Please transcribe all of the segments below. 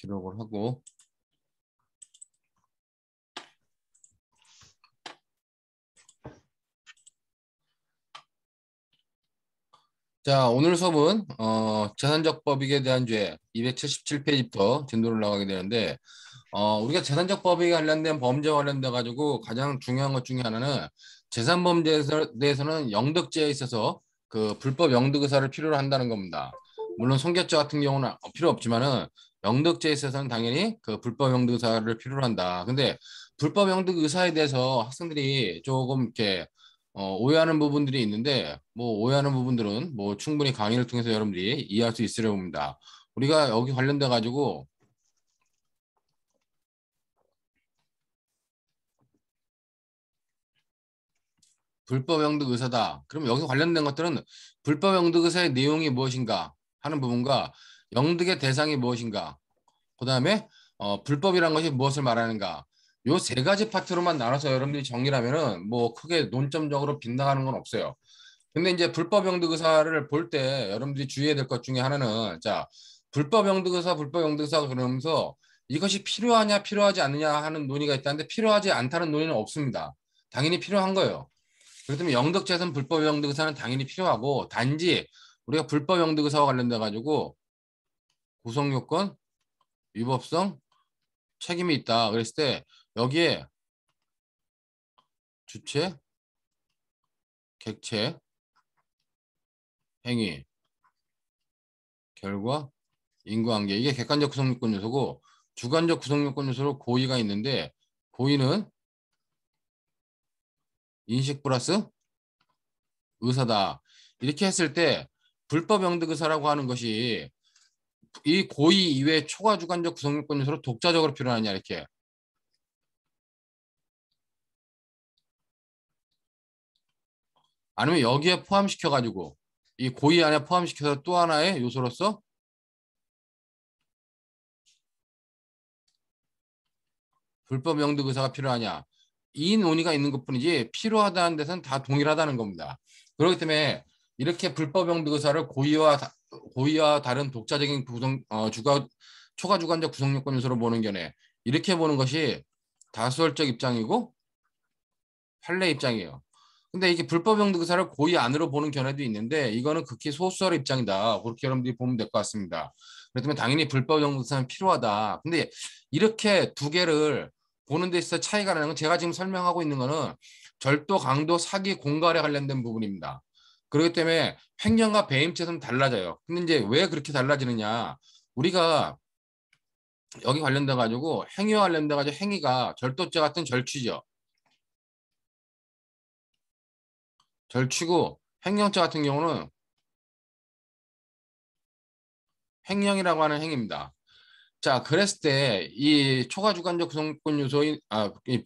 기록을 하고. 자, 오늘 수업은 재산적 법익에 대한 죄 277페이지부터 진도를 나가게 되는데, 우리가 재산적 법익에 관련된 범죄와 관련돼 가지고 가장 중요한 것 중에 하나는 재산 범죄에 대해서는 영득죄에 있어서 그 불법 영득 의사를 필요로 한다는 겁니다. 물론 손괴죄 같은 경우는 필요 없지만은 영득죄에 있어서는 당연히 그 불법 영득 의사를 필요로 한다. 근데 불법 영득 의사에 대해서 학생들이 조금 이렇게 오해하는 부분들이 있는데, 뭐 오해하는 부분들은 뭐 충분히 강의를 통해서 여러분들이 이해할 수 있으려 봅니다. 우리가 여기 관련돼 가지고 불법 영득 의사다. 그럼 여기서 관련된 것들은 불법 영득 의사의 내용이 무엇인가 하는 부분과 영득의 대상이 무엇인가, 그다음에 불법이란 것이 무엇을 말하는가, 요 세 가지 파트로만 나눠서 여러분들이 정리를 하면은 뭐 크게 논점적으로 빗나가는 건 없어요. 근데 이제 불법 영득 의사를 볼 때 여러분들이 주의해야 될 것 중에 하나는, 자, 불법 영득 의사, 불법 영득 의사 그러면서 이것이 필요하냐 필요하지 않느냐 하는 논의가 있다는데, 필요하지 않다는 논의는 없습니다. 당연히 필요한 거예요. 그렇다면 영득재산 불법 영득의사는 당연히 필요하고, 단지 우리가 불법 영득의사와 관련돼 가지고 구성요건, 위법성, 책임이 있다 그랬을 때 여기에 주체, 객체, 행위, 결과, 인과관계, 이게 객관적 구성요건 요소고, 주관적 구성요건 요소로 고의가 있는데, 고의는 인식 플러스 의사다. 이렇게 했을 때 불법 영득의사라고 하는 것이 이 고의 이외에 초과 주관적 구성요건 요소로 독자적으로 필요하냐, 이렇게. 아니면 여기에 포함시켜가지고 이 고의 안에 포함시켜서 또 하나의 요소로서 불법 영득 의사가 필요하냐, 이 논의가 있는 것뿐이지 필요하다는 데서는 다 동일하다는 겁니다. 그렇기 때문에 이렇게 불법 영득 의사를 고의와 다른 독자적인 구성 초과 주관적 구성 요건 요소로 보는 견해, 이렇게 보는 것이 다수설적 입장이고 판례 입장이에요. 근데 이게 불법 영득 의사를 고의 안으로 보는 견해도 있는데, 이거는 극히 소수설의 입장이다. 그렇게 여러분들이 보면 될 것 같습니다. 그렇다면 당연히 불법 영득 의사는 필요하다. 근데 이렇게 두 개를 보는 데 있어서 차이가 나는 건, 제가 지금 설명하고 있는 거는 절도, 강도, 사기, 공갈에 관련된 부분입니다. 그렇기 때문에 횡령과 배임죄는 달라져요. 근데 이제 왜 그렇게 달라지느냐? 우리가 여기 관련돼 가지고 행위와 관련돼 가지고, 행위가 절도죄 같은 절취죠. 절취고, 횡령죄 같은 경우는 횡령이라고 하는 행위입니다. 자, 그랬을 때 이 초과 주관적 구성권 요소인 이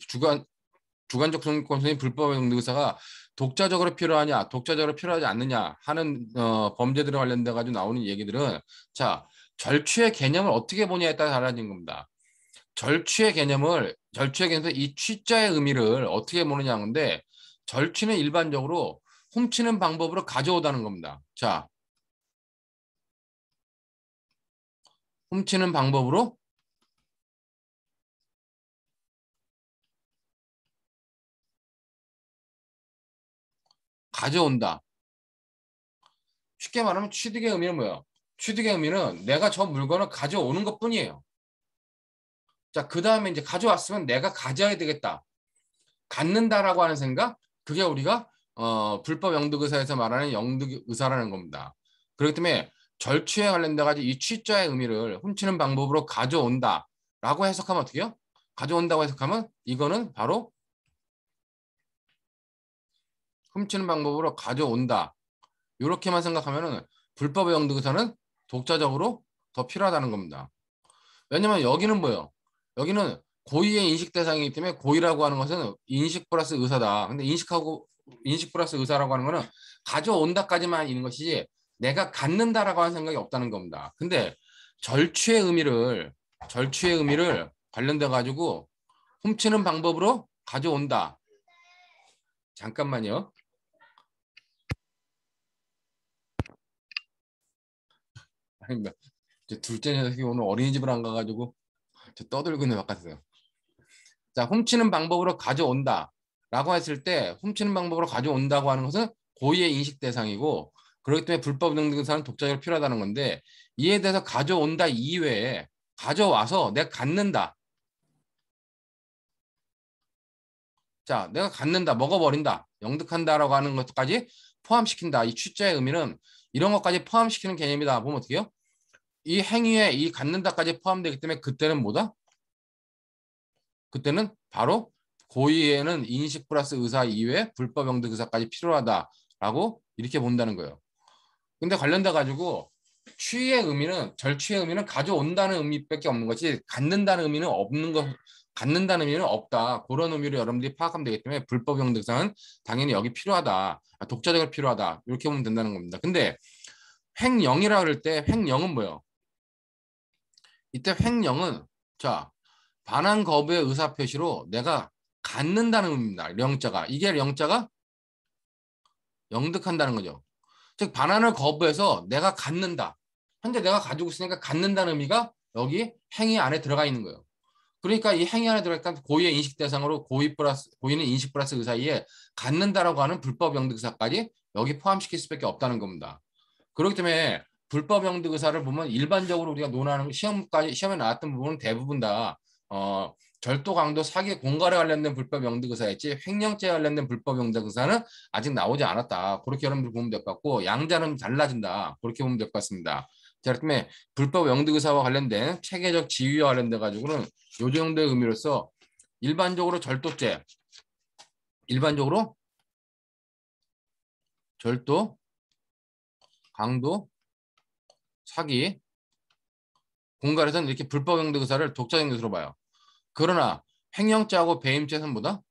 주관적 구성권 요소인 불법 영득 의사가 독자적으로 필요하냐, 독자적으로 필요하지 않느냐 하는 범죄들에 관련돼 가지고 나오는 얘기들은, 자, 절취의 개념을 어떻게 보냐에 따라 달라진 겁니다. 절취의 개념에서 이 취자의 의미를 어떻게 보느냐 하는데, 절취는 일반적으로 훔치는 방법으로 가져오다는 겁니다. 자, 훔치는 방법으로 가져온다. 쉽게 말하면 취득의 의미는 뭐예요? 취득의 의미는 내가 저 물건을 가져오는 것뿐이에요. 자, 그 다음에 이제 가져왔으면 내가 가져야 되겠다. 갖는다라고 하는 생각, 그게 우리가 불법 영득 의사에서 말하는 영득 의사라는 겁니다. 그렇기 때문에 절취에 관련돼 가지고 이 취자의 의미를 훔치는 방법으로 가져온다라고 해석하면 어떻게 해요? 가져온다고 해석하면 이거는 바로 훔치는 방법으로 가져온다. 이렇게만 생각하면은 불법 영득 의사는 독자적으로 더 필요하다는 겁니다. 왜냐면 여기는 뭐예요? 여기는 고의의 인식 대상이기 때문에, 고의라고 하는 것은 인식 플러스 의사다. 근데 인식 플러스 의사라고 하는 거는 가져온다까지만 있는 것이지 내가 갖는다라고 하는 생각이 없다는 겁니다. 근데 절취의 의미를 절취의 의미를 관련돼 가지고 훔치는 방법으로 가져온다. 잠깐만요. 아닙니다. 제 둘째 녀석이 오늘 어린이집을 안 가가지고 저 떠들고 있는 바깥에서. 자, 훔치는 방법으로 가져온다 라고 했을 때 훔치는 방법으로 가져온다고 하는 것은 고의의 인식 대상이고 그렇기 때문에 불법 등등사는 독자적으로 필요하다는 건데 이에 대해서 가져온다 이외에 가져와서 내가 갖는다. 자, 내가 갖는다, 먹어버린다, 영득한다라고 하는 것까지 포함시킨다. 이 취자의 의미는 이런 것까지 포함시키는 개념이다. 보면 어떻게 해요? 이 행위에 이 갖는다까지 포함되기 때문에 그때는 뭐다? 그때는 바로 고의에는 인식 플러스 의사 이외에 불법 영득 의사까지 필요하다라고 이렇게 본다는 거예요. 근데 관련돼 가지고 취의 의미는 절취의 의미는 가져온다는 의미밖에 없는 거지 갖는다는 의미는 없는 거 갖는다는 의미는 없다. 그런 의미로 여러분들이 파악하면 되기 때문에 불법 영득 의사는 당연히 여기 필요하다. 독자적으로 필요하다. 이렇게 보면 된다는 겁니다. 근데 횡령이라 그럴 때 횡령은 뭐예요? 이때 횡령은 자 반환 거부의 의사 표시로 내가 갖는다는 의미입니다. 영자가 이게 영자가 영득한다는 거죠. 즉 반환을 거부해서 내가 갖는다. 현재 내가 가지고 있으니까 갖는다는 의미가 여기 행위 안에 들어가 있는 거예요. 그러니까 이 행위 안에 들어가 있는 고의의 인식 대상으로 고의는 인식 플러스 그 사이에 갖는다라고 하는 불법 영득 의사까지 여기 포함시킬 수밖에 없다는 겁니다. 그렇기 때문에 불법 영득 의사를 보면 일반적으로 우리가 논하는 시험에 나왔던 부분은 대부분 다 절도, 강도, 사기, 공갈에 관련된 불법 영득 의사였지 횡령죄에 관련된 불법 영득 의사는 아직 나오지 않았다. 그렇게 여러분들 보면 될 것 같고 양자는 달라진다. 그렇게 보면 될 것 같습니다. 자, 그렇기 불법 영득 의사와 관련된 체계적 지위와 관련돼 가지고는 요 정도의 의미로서 일반적으로 절도죄, 일반적으로 절도, 강도, 사기, 공갈에서는 이렇게 불법 영득 의사를 독자적 요소로 봐요. 그러나 횡령죄하고 배임죄는 뭐다?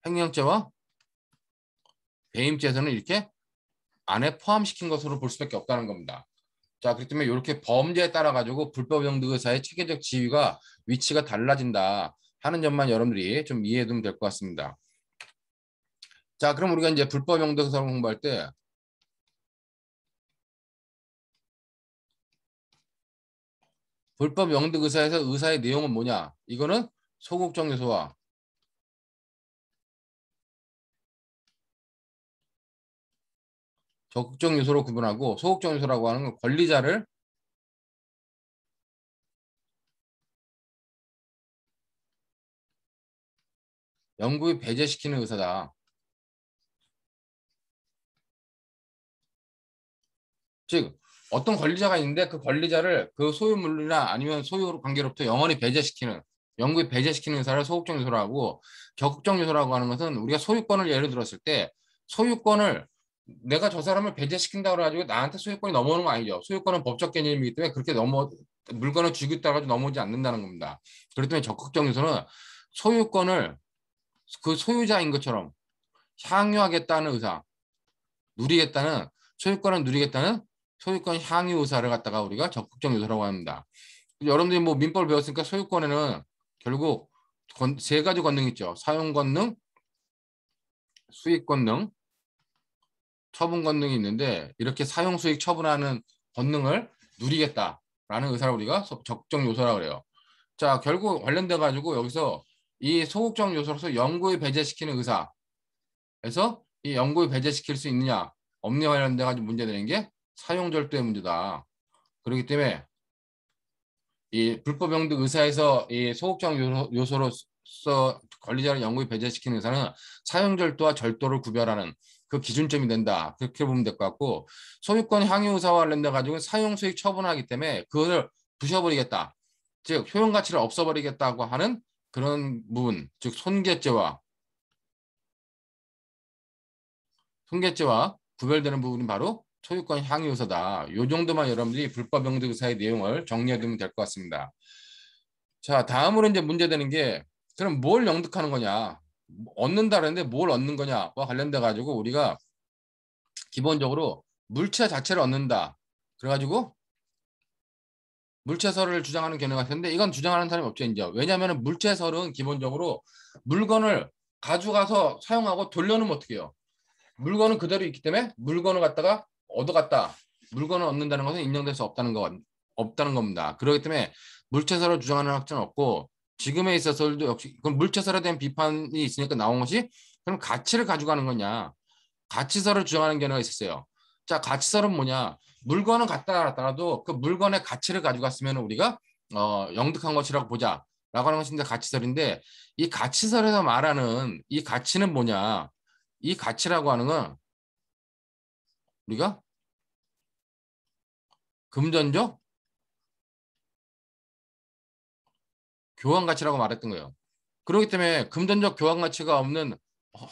횡령죄와 배임죄에서는 이렇게 안에 포함시킨 것으로 볼 수밖에 없다는 겁니다. 자, 그렇기 때문에 이렇게 범죄에 따라 가지고 불법 영득 의사의 체계적 지위가 위치가 달라진다 하는 점만 여러분들이 좀 이해해 두면 될 것 같습니다. 자, 그럼 우리가 이제 불법 영득 의사를 공부할 때 불법 영득 의사에서 의사의 내용은 뭐냐? 이거는 소극적 요소와 적극적 요소로 구분하고 소극적 요소라고 하는 건 권리자를 영구히 배제시키는 의사다. 즉 어떤 권리자가 있는데 그 권리자를 그 소유물이나 아니면 소유 관계로부터 영원히 배제시키는 영구히 배제시키는 의사를 소극적 요소라고 하고 적극적 요소라고 하는 것은 우리가 소유권을 예를 들었을 때 소유권을 내가 저 사람을 배제시킨다고 해가지고 나한테 소유권이 넘어오는 거 아니죠. 소유권은 법적 개념이기 때문에 그렇게 물건을 쥐고 있다가 넘어오지 않는다는 겁니다. 그렇기 때문에 적극적 요소는 소유권을 그 소유자인 것처럼 향유하겠다는 의사, 누리겠다는 소유권을 누리겠다는 소유권 향유 의사를 갖다가 우리가 적극적 요소라고 합니다. 여러분들이 뭐 민법을 배웠으니까 소유권에는 결국 세 가지 권능이 있죠. 사용 권능, 수익 권능, 처분 권능이 있는데 이렇게 사용, 수익, 처분하는 권능을 누리겠다라는 의사를 우리가 적극적 요소라고 그래요. 자, 결국 관련돼 가지고 여기서 이 소극적 요소로서 영구히 배제시키는 의사에서 이 영구히 배제시킬 수 있느냐 없느냐 관련돼 가지고 문제되는 게 사용절도의 문제다. 그렇기 때문에 이 불법 영득 의사에서 이 소극적 요소로서 권리자를 영구히 배제시키는 의사는 사용절도와 절도를 구별하는 그 기준점이 된다. 그렇게 보면 될 것 같고 소유권 향유 의사와 관련돼 가지고 사용 수익 처분하기 때문에 그거를 부셔버리겠다. 즉 효용 가치를 없애버리겠다고 하는 그런 부분, 즉 손괴죄와 구별되는 부분이 바로 소유권 향유 의사다. 이 정도만 여러분들이 불법 영득 의사의 내용을 정리해두면 될 것 같습니다. 자, 다음으로 이제 문제되는 게 그럼 뭘 영득하는 거냐? 얻는다는데 뭘 얻는 거냐와 관련돼 가지고 우리가 기본적으로 물체 자체를 얻는다. 그래가지고 물체설을 주장하는 견해가 있는데 이건 주장하는 사람이 없죠, 이제. 왜냐하면 물체설은 기본적으로 물건을 가져가서 사용하고 돌려놓으면 어떻게 해요? 물건은 그대로 있기 때문에 물건을 갖다가 얻어갔다. 물건을 얻는다는 것은 인정될 수 없다는 겁니다. 그렇기 때문에 물체설을 주장하는 학자는 없고 지금에 있어서도 역시 그럼 물체설에 대한 비판이 있으니까 나온 것이 그럼 가치를 가져가는 거냐? 가치설을 주장하는 견해가 있었어요. 자, 가치설은 뭐냐? 물건은 갖다 놨더라도 그 물건의 가치를 가져갔으면 우리가 영득한 것이라고 보자. 라고 하는 것이 이제 가치설인데 이 가치설에서 말하는 이 가치는 뭐냐? 이 가치라고 하는 건 우리가 금전적 교환 가치라고 말했던 거예요. 그렇기 때문에 금전적 교환 가치가 없는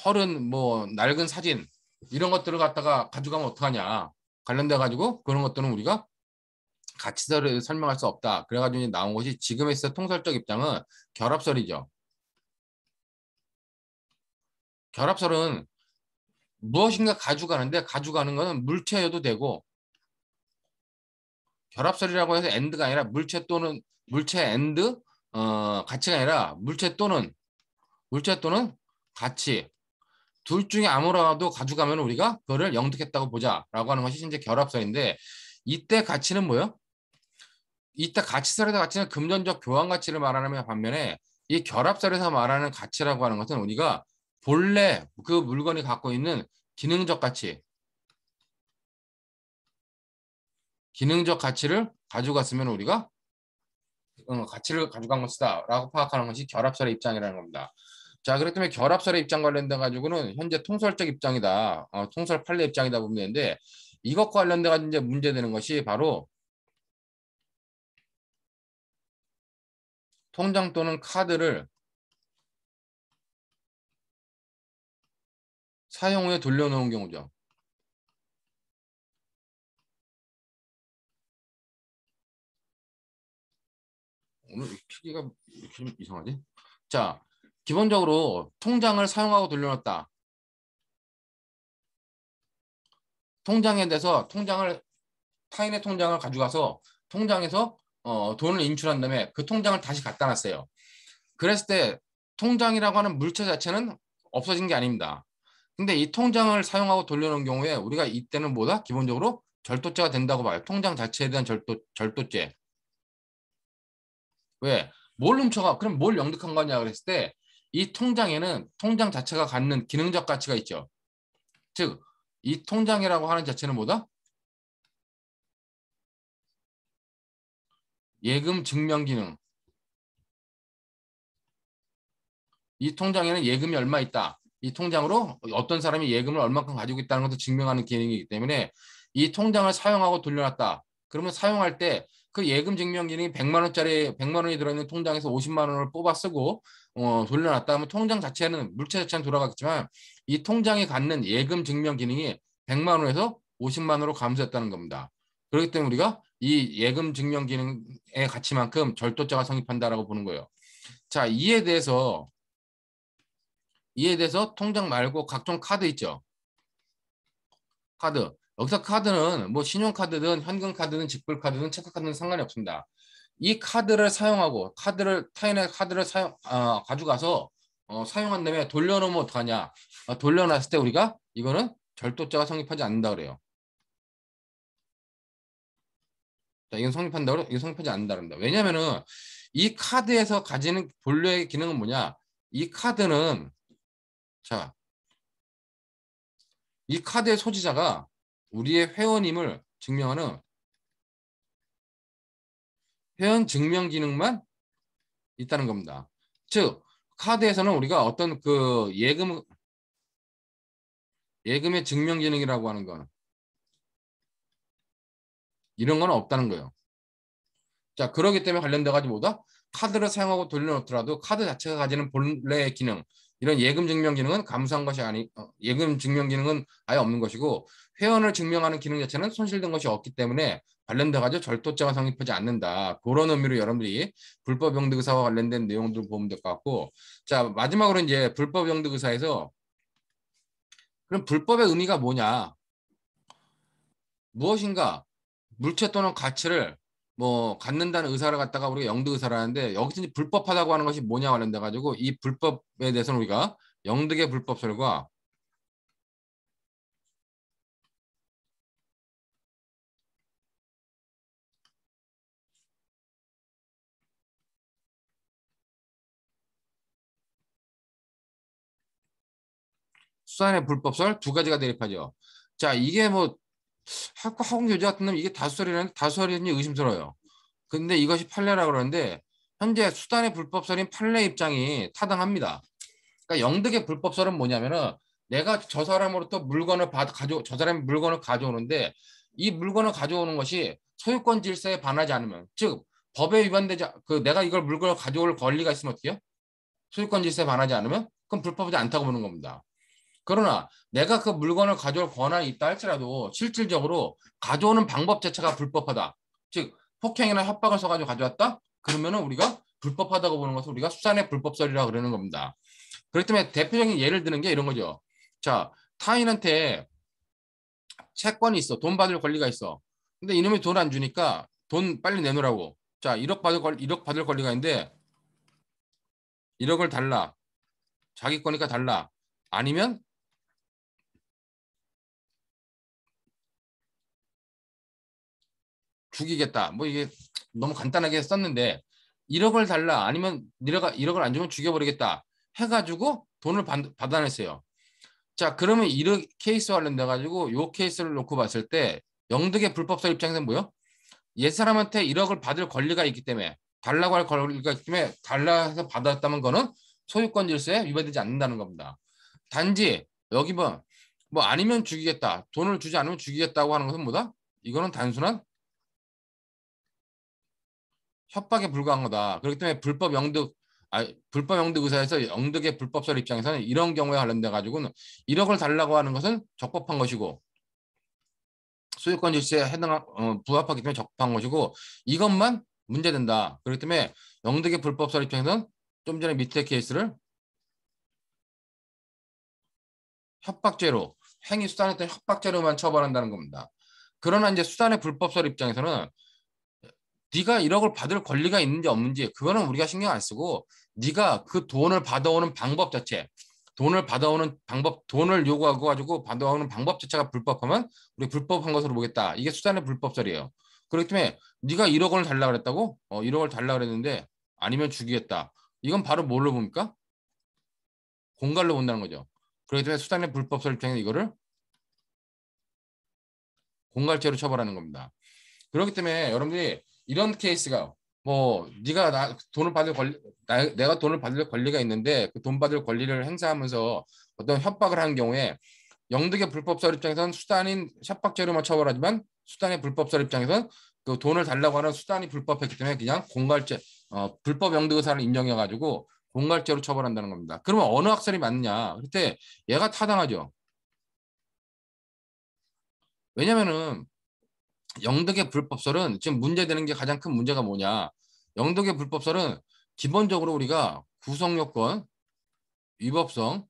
헐은 뭐 낡은 사진 이런 것들을 갖다가 가져가면 어떡하냐. 관련돼 가지고 그런 것들은 우리가 가치설을 설명할 수 없다. 그래가지고 이제 나온 것이 지금에 있어 통설적 입장은 결합설이죠. 결합설은 무엇인가 가져가는데 가져가는 것은 물체여도 되고 결합설이라고 해서 엔드가 아니라 물체 또는 물체 엔드 가치가 아니라 물체 또는 가치 둘 중에 아무라도 가져가면 우리가 그거를 영득했다고 보자라고 하는 것이 이제 결합설인데 이때 가치는 뭐예요? 이때 가치설에서 가치는 금전적 교환 가치를 말하는 반면에 이 결합설에서 말하는 가치라고 하는 것은 우리가 본래 그 물건이 갖고 있는 기능적 가치, 기능적 가치를 가져갔으면 우리가 가치를 가져간 것이다라고 파악하는 것이 결합설의 입장이라는 겁니다. 자, 그렇기 때문에 결합설의 입장 관련돼 가지고는 현재 통설적 입장이다, 통설 판례 입장이다 보면 되는데 이것과 관련돼 가지고 이제 문제되는 것이 바로 통장 또는 카드를 사용 후에 돌려놓은 경우죠. 오늘 필기가 이렇게 좀 이상하지? 자, 기본적으로 통장을 사용하고 돌려놨다. 통장에 대해서 타인의 통장을 가져가서 통장에서 돈을 인출한 다음에 그 통장을 다시 갖다 놨어요. 그랬을 때 통장이라고 하는 물체 자체는 없어진 게 아닙니다. 근데 이 통장을 사용하고 돌려놓은 경우에 우리가 이때는 뭐다? 기본적으로 절도죄가 된다고 봐요. 통장 자체에 대한 절도죄. 왜? 뭘 훔쳐가? 그럼 뭘 영득한 거냐 그랬을 때 이 통장에는 통장 자체가 갖는 기능적 가치가 있죠. 즉, 이 통장이라고 하는 자체는 뭐다? 예금 증명 기능. 이 통장에는 예금이 얼마 있다. 이 통장으로 어떤 사람이 예금을 얼마큼 가지고 있다는 것을 증명하는 기능이기 때문에 이 통장을 사용하고 돌려놨다. 그러면 사용할 때 그 예금 증명 기능이 100만 원이 들어있는 통장에서 50만 원을 뽑아 쓰고 돌려놨다 하면 통장 자체는 물체 자체는 돌아가겠지만 이 통장이 갖는 예금 증명 기능이 100만 원에서 50만 원으로 감소했다는 겁니다. 그렇기 때문에 우리가 이 예금 증명 기능의 가치만큼 절도죄가 성립한다라고 보는 거예요. 자, 이에 대해서 통장 말고 각종 카드 있죠. 카드. 여기서 카드는 뭐 신용카드든 현금카드든 직불카드든 체크카드는 상관이 없습니다. 이 카드를 사용하고 타인의 카드를 가져가서 사용한 다음에 돌려놓으면 어떡하냐. 돌려놨을 때 우리가 이거는 절도죄가 성립하지 않는다 그래요. 자, 이건 성립하지 않는다 그럽니다. 왜냐면은 이 카드에서 가지는 본래의 기능은 뭐냐. 이 카드는 자, 이 카드의 소지자가 우리의 회원임을 증명하는 회원 증명 기능만 있다는 겁니다. 즉, 카드에서는 우리가 어떤 그 예금의 증명 기능이라고 하는 건 이런 건 없다는 거예요. 자, 그러기 때문에 관련돼 가지고 뭐다? 카드를 사용하고 돌려놓더라도 카드 자체가 가지는 본래의 기능, 이런 예금 증명 기능은 감수한 것이 예금 증명 기능은 아예 없는 것이고 회원을 증명하는 기능 자체는 손실된 것이 없기 때문에 관련돼 가지고 절도죄가 성립하지 않는다. 그런 의미로 여러분들이 불법 영득 의사와 관련된 내용들을 보면 될 것 같고, 자, 마지막으로 이제 불법 영득 의사에서 그럼 불법의 의미가 뭐냐? 무엇인가 물체 또는 가치를 뭐 갖는다는 의사를 갖다가 우리가 영득 의사를 하는데 여기서 이제 불법하다고 하는 것이 뭐냐 관련돼 가지고 이 불법에 대해서는 우리가 영득의 불법설과 수단의 불법설 두 가지가 대립하죠. 자, 이게 뭐 학원 교재 같은 놈 이게 다수설이라는 다수설이니 의심스러워요. 근데 이것이 판례라고 그러는데 현재 수단의 불법설인 판례 입장이 타당합니다. 그러니까 영득의 불법설은 뭐냐면은 내가 저 사람으로부터 물건을 저 사람이 물건을 가져오는데 이 물건을 가져오는 것이 소유권 질서에 반하지 않으면, 즉 법에 위반되지 내가 이걸 물건을 가져올 권리가 있으면 어떻게 해요? 소유권 질서에 반하지 않으면 그건 불법이지 않다고 보는 겁니다. 그러나 내가 그 물건을 가져올 권한이 있다 할지라도 실질적으로 가져오는 방법 자체가 불법하다. 즉 폭행이나 협박을 써가지고 가져왔다? 그러면은 우리가 불법하다고 보는 것을 우리가 수단의 불법설이라고 그러는 겁니다. 그렇기 때문에 대표적인 예를 드는 게 이런 거죠. 자, 타인한테 채권이 있어. 돈 받을 권리가 있어. 근데 이놈이 돈 안 주니까 돈 빨리 내놓으라고. 자, 1억 받을 권리가 있는데 1억을 달라. 자기 거니까 달라. 아니면 죽이겠다. 뭐 이게 너무 간단하게 썼는데 1억을 달라. 아니면 네가 1억을 안 주면 죽여버리겠다. 해가지고 돈을 받아냈어요. 자, 그러면 이런 케이스와 관련돼 가지고 요 케이스를 놓고 봤을 때 영득의 불법설 입장에서는 뭐요? 옛사람한테 1억을 받을 권리가 있기 때문에 달라고 할 권리가 있기 때문에 달라 해서 받았다는 거는 소유권 질서에 위반되지 않는다는 겁니다. 단지 여기 뭐 아니면 죽이겠다. 돈을 주지 않으면 죽이겠다고 하는 것은 뭐다? 이거는 단순한 협박에 불과한 거다. 그렇기 때문에 불법 영득 의사에서 영득의 불법설 입장에서는 이런 경우에 관련돼 가지고는 1억을 달라고 하는 것은 적법한 것이고 소유권 질서에 부합하기 때문에 적법한 것이고 이것만 문제된다. 그렇기 때문에 영득의 불법설 입장에서는 좀 전에 밑에 케이스를 협박죄로 행위 수단했던 협박죄로만 처벌한다는 겁니다. 그러나 이제 수단의 불법설 입장에서는 네가 1억을 받을 권리가 있는지 없는지 그거는 우리가 신경 안 쓰고 네가 그 돈을 받아오는 방법 자체 돈을 요구하고 가지고 받아오는 방법 자체가 불법하면 우리 불법한 것으로 보겠다. 이게 수단의 불법설이에요. 그렇기 때문에 네가 1억 원을 달라 그랬다고? 1억을 달라 그랬는데 아니면 죽이겠다. 이건 바로 뭘로 봅니까? 공갈로 본다는 거죠. 그렇기 때문에 수단의 불법설 입장에서 이거를 공갈죄로 처벌하는 겁니다. 그렇기 때문에 여러분들이 이런 케이스가 뭐 네가 내가 돈을 받을 권리가 있는데 그 돈 받을 권리를 행사하면서 어떤 협박을 하는 경우에 영득의 불법설 입장에서는 수단인 협박죄로만 처벌하지만 수단의 불법설 입장에서는 그 돈을 달라고 하는 수단이 불법했기 때문에 그냥 공갈죄 불법 영득 의사를 인정해 가지고 공갈죄로 처벌한다는 겁니다. 그러면 어느 학설이 맞느냐? 그때 얘가 타당하죠. 왜냐면은 영득의 불법설은 지금 문제되는 게 가장 큰 문제가 뭐냐? 영득의 불법설은 기본적으로 우리가 구성요건, 위법성,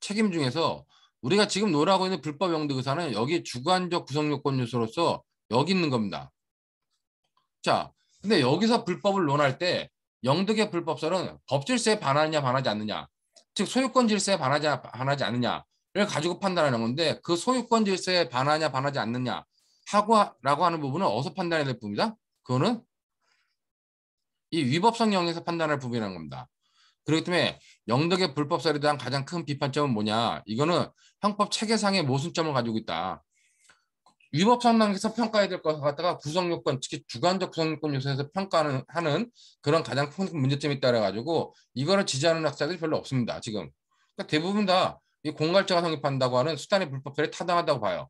책임 중에서 우리가 지금 논하고 있는 불법 영득 의사는 여기 주관적 구성요건 요소로서 여기 있는 겁니다. 자, 근데 여기서 불법을 논할 때 영득의 불법설은 법질서에 반하느냐 반하지 않느냐, 즉 소유권 질서에 반하지 않느냐를 가지고 판단하는 건데 그 소유권 질서에 반하냐 반하지 않느냐 라고 하는 부분은 어디서 판단해야 될 부분이다? 그거는 이 위법성 영역에서 판단할 부분이라는 겁니다. 그렇기 때문에 영덕의 불법설에 대한 가장 큰 비판점은 뭐냐? 이거는 형법 체계상의 모순점을 가지고 있다. 위법성 단계에서 평가해야 될 것 갖다가 구성요건, 특히 주관적 구성요건 요소에서 평가하는 그런 가장 큰 문제점이 있다 그래가지고 이거를 지지하는 학자들이 별로 없습니다. 지금. 그러니까 대부분 다 이 공갈죄가 성립한다고 하는 수단의 불법설이 타당하다고 봐요.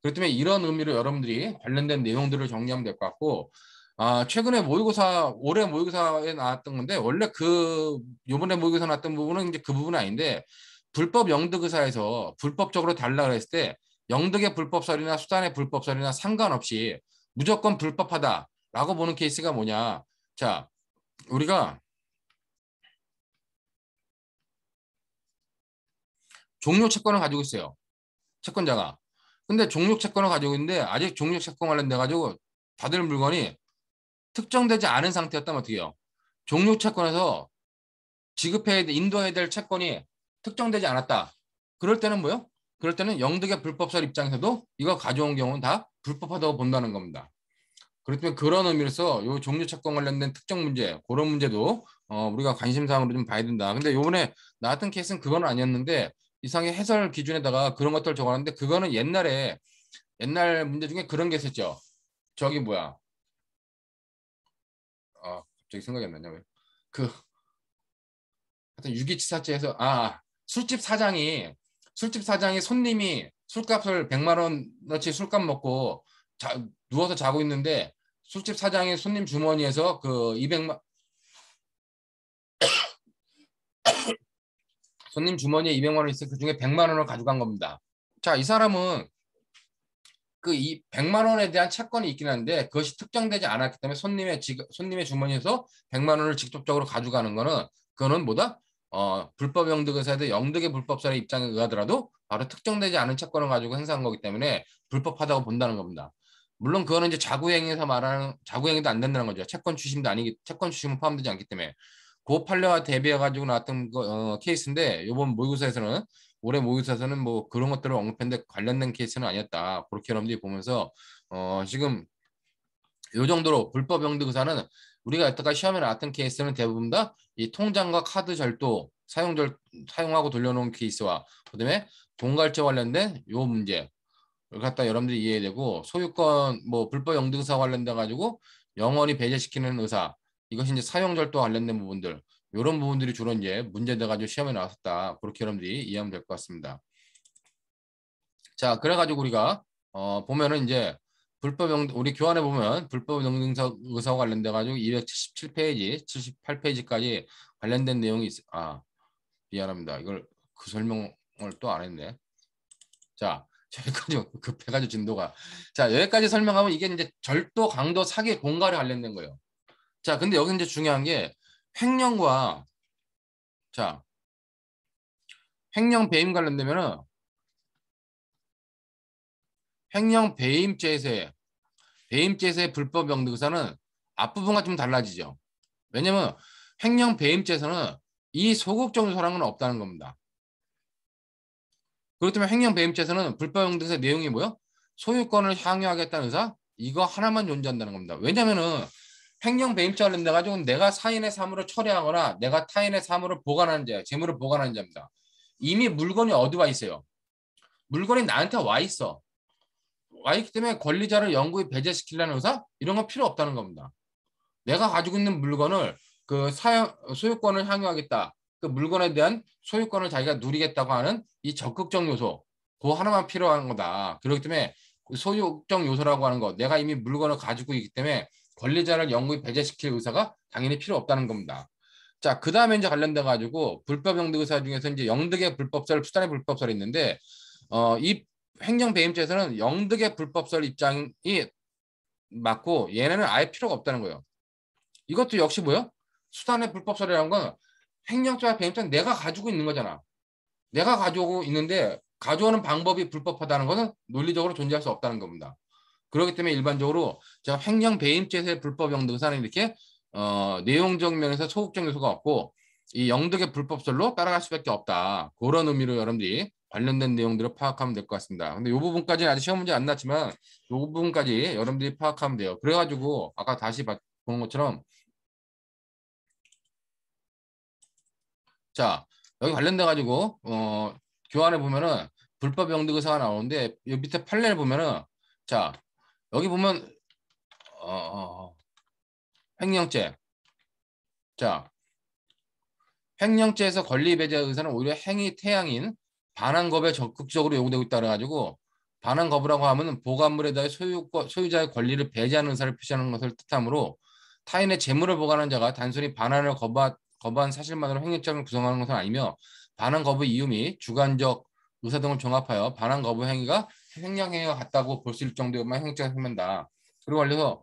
그렇기 때문에 이런 의미로 여러분들이 관련된 내용들을 정리하면 될 것 같고 최근에 올해 모의고사에 나왔던 건데 원래 요번에 모의고사 나왔던 부분은 이제 그 부분은 아닌데 불법 영득의사에서 불법적으로 달라 그랬을 때 영득의 불법설이나 수단의 불법설이나 상관없이 무조건 불법하다라고 보는 케이스가 뭐냐? 자, 우리가 종료 채권을 가지고 있어요. 채권자가. 근데 종료 채권을 가지고 있는데 아직 종료 채권 관련돼 가지고 받을 물건이 특정되지 않은 상태였다면 어떻게 해요? 종료 채권에서 인도해야 될 채권이 특정되지 않았다. 그럴 때는 뭐요? 그럴 때는 영득의 불법설 입장에서도 이거 가져온 경우는 다 불법하다고 본다는 겁니다. 그렇기 때문에 그런 의미로서 이 종료 채권 관련된 특정 문제, 그런 문제도 우리가 관심사항으로 좀 봐야 된다. 근데 요번에 나왔던 케이스는 그건 아니었는데 이상의 해설 기준에다가 그런 것들 적어놨는데 그거는 옛날 문제 중에 그런 게 있었죠. 저기 뭐야? 갑자기 생각이 안 나냐 왜? 그 하여튼 유기치사죄에서 술집 사장이 손님이 술값을 100만 원어치 술값 먹고 누워서 자고 있는데 술집 사장이 손님 주머니에서 그 200만 손님 주머니에 200만 원 있어 그 중에 100만 원을 가져간 겁니다. 자, 이 사람은 그 이 100만 원에 대한 채권이 있긴 한데 그것이 특정되지 않았기 때문에 손님의 주머니에서 100만 원을 직접적으로 가져가는 거는 그거는 뭐다? 불법 영득 의사에 대해 영득의 불법설의 입장에 의하더라도 바로 특정되지 않은 채권을 가지고 행사한 거기 때문에 불법하다고 본다는 겁니다. 물론 그거는 이제 자구행위에서 말하는 자구행위도 안 된다는 거죠. 채권 추심은 포함되지 않기 때문에 그 판례와 대비해 가지고 나왔던 케이스인데 이번 모의고사에서는 올해 모의고사에서는 뭐 그런 것들을 언급했는데 관련된 케이스는 아니었다. 그렇게 여러분들이 보면서 지금 이 정도로 불법 영득 의사는 우리가 여태까지 시험에 나왔던 케이스는 대부분 다 이 통장과 카드 절도 사용하고 돌려놓은 케이스와 그다음에 동갈제 관련된 요 문제 를 갖다 여러분들이 이해해야 되고 소유권 뭐 불법 영득 의사 관련돼 가지고 영원히 배제시키는 의사 이것이 이제 사용절도 관련된 부분들 이런 부분들이 주로 이제 문제돼 가지고 시험에 나왔었다. 그렇게 여러분들이 이해하면 될 것 같습니다. 자, 그래가지고 우리가 보면은 이제 우리 교환해 보면 불법 영등사 의사와 관련돼 가지고 277페이지, 78페이지까지 관련된 내용이 미안합니다. 이걸 그 설명을 또 안 했네. 자, 여기까지 급해가지고 진도가. 자, 여기까지 설명하면 이게 이제 절도, 강도, 사기, 공갈에 관련된 거예요. 자, 근데 여기 이제 중요한 게 횡령과 자, 횡령 배임 관련되면은 횡령 배임죄에서의 불법 영등사는 앞부분과 좀 달라지죠. 왜냐면 횡령 배임죄에서는 이 소극적 요소라는 건 없다는 겁니다. 그렇기 때문에 횡령 배임죄에서는 불법 영등사의 내용이 뭐요? 소유권을 향유하겠다는 의사 이거 하나만 존재한다는 겁니다. 왜냐면은 횡령 배임죄 관련돼 가지고 내가 타인의 사물을 처리하거나 내가 타인의 사물을 보관하는 자, 재물을 보관하는 자입니다. 이미 물건이 어디 와 있어요? 물건이 나한테 와 있어. 와 있기 때문에 권리자를 영구히 배제시키려는 의사 이런 건 필요 없다는 겁니다. 내가 가지고 있는 물건을 소유권을 향유하겠다. 그 물건에 대한 소유권을 자기가 누리겠다고 하는 이 적극적 요소, 그거 하나만 필요한 거다. 그렇기 때문에 그 소유적 요소라고 하는 거, 내가 이미 물건을 가지고 있기 때문에 권리자를 영구히 배제시킬 의사가 당연히 필요 없다는 겁니다. 자, 그 다음에 이제 관련돼 가지고 불법 영득 의사 중에서 이제 영득의 불법설, 수단의 불법설이 있는데, 이 횡령 배임죄에서는 영득의 불법설 입장이 맞고 얘네는 아예 필요가 없다는 거예요. 이것도 역시 뭐요? 수단의 불법설이라는 건 횡령죄와 배임죄는 내가 가지고 있는 거잖아. 내가 가지고 있는데 가져오는 방법이 불법하다는 것은 논리적으로 존재할 수 없다는 겁니다. 그렇기 때문에 일반적으로 제가 횡령 배임죄에서의 불법 영득사는 이렇게 내용적 면에서 소극적 요소가 없고 이 영득의 불법설로 따라갈 수밖에 없다. 그런 의미로 여러분들이 관련된 내용들을 파악하면 될 것 같습니다. 근데 이 부분까지는 아직 시험 문제 안 났지만 이 부분까지 여러분들이 파악하면 돼요. 그래가지고 아까 다시 보는 것처럼 자, 여기 관련돼 가지고 교환해 보면은 불법 영득 의사가 나오는데 이 밑에 판례를 보면은 자, 여기 보면 어, 어, 횡령죄. 자, 횡령죄에서 권리 배제 의사는 오히려 행위 태양인 반환겁에 적극적으로 요구되고 있다 그래가지고 반환거부라고 하면은 보관물에 대해 소유자의 권리를 배제하는 의사를 표시하는 것을 뜻하므로 타인의 재물을 보관하는 자가 단순히 반환을 거부한 사실만으로 횡령죄를 구성하는 것은 아니며 반환 거부 이유 및 주관적 의사 등을 종합하여 반환 거부 행위가 횡령 행위와 같다고 볼 수 있을 정도에만 횡령죄가 생긴다. 그리고 알려서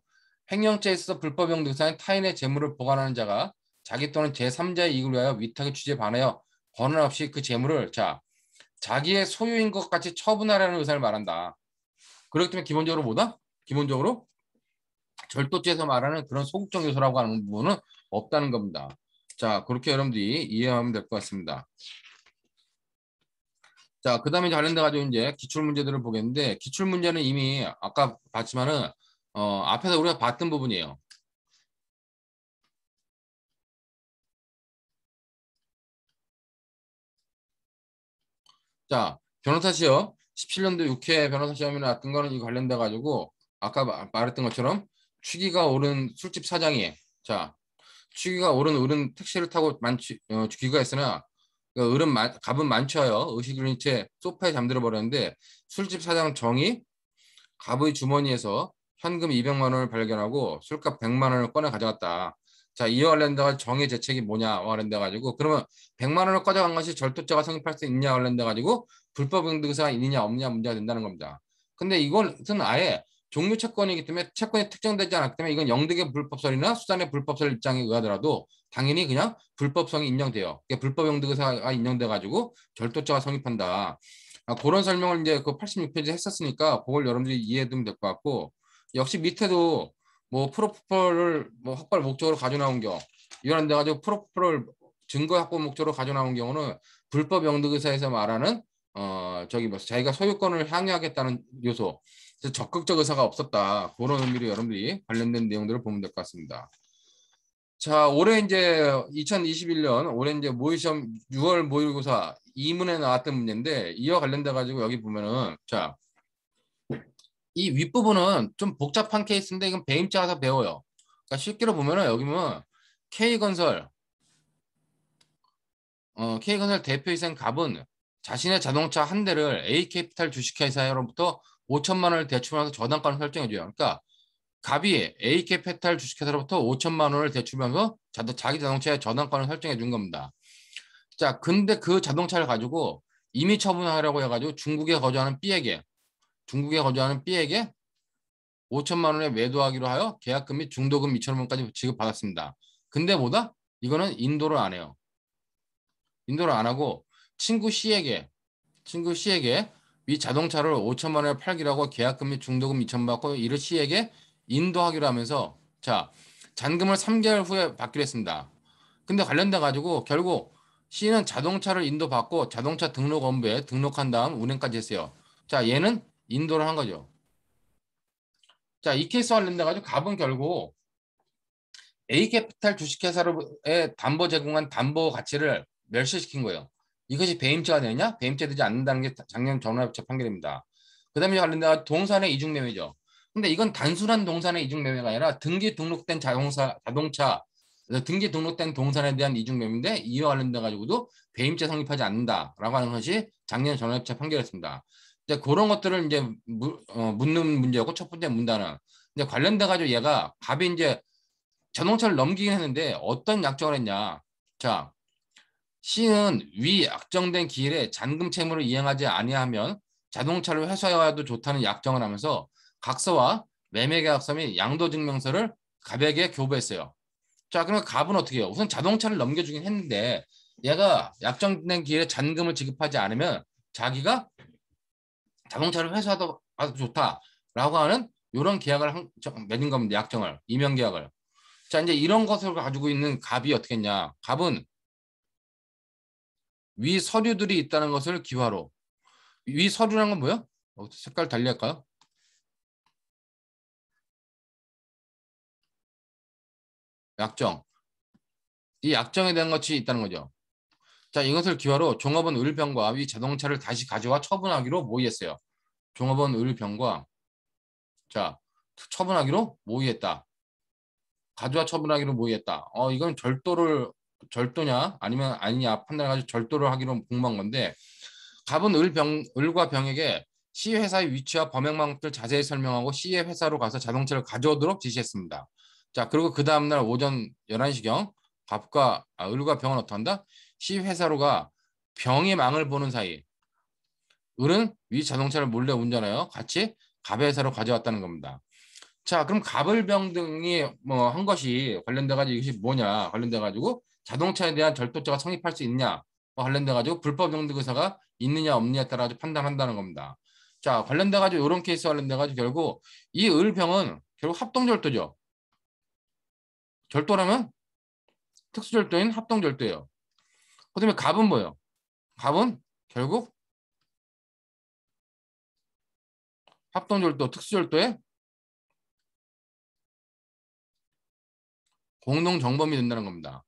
횡령죄에 있어서 불법 영등사는 타인의 재물을 보관하는 자가 자기 또는 제3자의 이익을 위하여 위탁의 취지에 반하여 권한 없이 그 재물을 자기의 소유인 것 같이 처분하라는 의사를 말한다. 그렇기 때문에 기본적으로 뭐다? 기본적으로 절도죄에서 말하는 그런 소극적 요소라고 하는 부분은 없다는 겁니다. 자, 그렇게 여러분들이 이해하면 될 것 같습니다. 자, 그 다음에 관련돼 가지고 이제 기출 문제들을 보겠는데 기출 문제는 이미 아까 봤지만은 앞에서 우리가 봤던 부분이에요. 자, 변호사 시험 17년도 6회 변호사 시험이 나왔던 거는 이 관련돼 가지고 아까 말했던 것처럼 취기가 오른 술집 사장이 자, 취기가 오른 어른 택시를 타고 귀가했으나 그 갑은 만취하여 의식을 잃은 채 소파에 잠들어 버렸는데 술집 사장 정이 갑의 주머니에서 현금 200만 원을 발견하고 술값 100만 원을 꺼내 가져갔다. 자, 이와 관련돼가 정의 대책이 뭐냐 관련돼 가지고 그러면 100만 원을 가져간 것이 절도죄가 성립할 수 있냐 관련돼 가지고 불법 응대의사가 있느냐 없느냐 문제가 된다는 겁니다. 근데 이것은 아예 종류 채권이기 때문에 채권이 특정되지 않았기 때문에 이건 영득의 불법설이나 수단의 불법설 입장에 의하더라도 당연히 그냥 불법성이 인정돼요. 불법 영득의사가 인정돼 가지고 절도죄가 성립한다. 그런 설명을 이제 그 86페이지 했었으니까 그걸 여러분들이 이해해두면 될 것 같고 역시 밑에도 뭐 프로포폴을 뭐 확보할 목적으로 가져 나온 경우 이런 데 가지고 프로포폴을 증거 확보 목적으로 가져 나온 경우는 불법 영득 의사에서 말하는 저기 뭐 자기가 소유권을 향유하겠다는 요소 그래서 적극적 의사가 없었다 그런 의미로 여러분들이 관련된 내용들을 보면 될 것 같습니다. 자, 올해 이제 2021년 올해 이제 모의시험 6월 모의고사 2문에 나왔던 문제인데 이와 관련돼 가지고 여기 보면은 자, 이 윗부분은 좀 복잡한 케이스인데 이건 배임자 가서 배워요. 그러니까 쉽게로 보면은 여기 보면 K건설 K건설 대표이사인 갑은 자신의 자동차 한 대를 A캐피탈 주식회사로부터 5천만 원을 대출하면서 저당가를 설정해줘요. 그러니까 갑이 A캐피탈 주식회사로부터 5천만 원을 대출하면서 자기 자동차의 저당권을 설정해 준 겁니다. 자, 근데 그 자동차를 가지고 임의 처분하라고 해가지고 중국에 거주하는 B에게 5천만 원에 매도하기로 하여 계약금 및 중도금 2천만 원까지 지급받았습니다. 근데 뭐다? 이거는 인도를 안 해요. 인도를 안 하고 친구 C에게 이 자동차를 5천만 원에 팔기로 하고 계약금 및 중도금 2천만 원 받고 이를 C에게 인도하기로 하면서 자, 잔금을 3개월 후에 받기로 했습니다. 근데 관련돼 가지고 결국 C는 자동차를 인도받고 자동차 등록원부에 등록한 다음 운행까지 했어요. 자, 얘는 인도를 한 거죠. 자, 이 케이스와 관련돼 가지고 갑은 결국 A캐피탈 주식회사로의 담보 제공한 담보 가치를 멸시시킨 거예요. 이것이 배임죄가 되느냐? 배임죄 되지 않는다는 게 작년 전원합의체 판결입니다. 그 다음에 관련된 동산의 이중매매죠. 근데 이건 단순한 동산의 이중매매가 아니라 등기 등록된 자동차, 등기 등록된 동산에 대한 이중매매인데 이와 관련돼 가지고도 배임죄 성립하지 않는다라고 하는 것이 작년 전원합의체 판결이었습니다. 이제 그런 것들을 이제 묻는 문제였고 첫 번째 문단은 이제 관련돼 가지고 얘가 갑이 이제 자동차를 넘기긴 했는데 어떤 약정을 했냐. 자, C는 위 약정된 기일에 잔금 채무를 이행하지 아니하면 자동차를 회수하여도 좋다는 약정을 하면서 각서와 매매계약서 및 양도증명서를 갑에게 교부했어요. 자, 그러면 갑은 어떻게 해요? 우선 자동차를 넘겨주긴 했는데 얘가 약정된 기일에 잔금을 지급하지 않으면 자기가 자동차를 회수하도 좋다라고 하는 이런 계약을 맺은 겁니다. 약정을, 이명계약을. 자, 이제 이런 것을 가지고 있는 갑이 어떻게 했냐. 갑은 위 서류들이 있다는 것을 기화로. 위 서류라는 건 뭐야? 색깔 달리할까요? 약정. 이 약정에 대한 것이 있다는 거죠. 자, 이것을 기화로 종업원 을병과 위 자동차를 다시 가져와 처분하기로 모의했어요. 종업원 을병과 자, 처분하기로 모의했다. 가져와 처분하기로 모의했다. 이건 절도냐 아니면 아니냐 판단해가지고 절도를 하기로 공모한 건데 갑은 을과 병에게 C 회사의 위치와 범행 방법을 자세히 설명하고 C의 회사로 가서 자동차를 가져오도록 지시했습니다. 자, 그리고 그 다음날 오전 11시경 을과 병은 어떻게 한다? C 회사로가 병의 망을 보는 사이 을은 위 자동차를 몰래 운전하여 같이 갑의 회사로 가져왔다는 겁니다. 자, 그럼 갑을병 등이 뭐 한 것이 관련돼 가지고 이것이 뭐냐 관련돼 가지고 자동차에 대한 절도죄가 성립할 수 있냐 관련돼 가지고 불법 영득 의사가 있느냐 없느냐에 따라 판단한다는 겁니다. 자, 관련돼 가지고 이런 케이스 관련돼 가지고 결국 이 을병은 결국 합동절도죠. 절도라면 특수절도인 합동절도예요. 그다음에 갑은 뭐예요? 갑은 결국 합동절도 특수절도의 공동정범이 된다는 겁니다.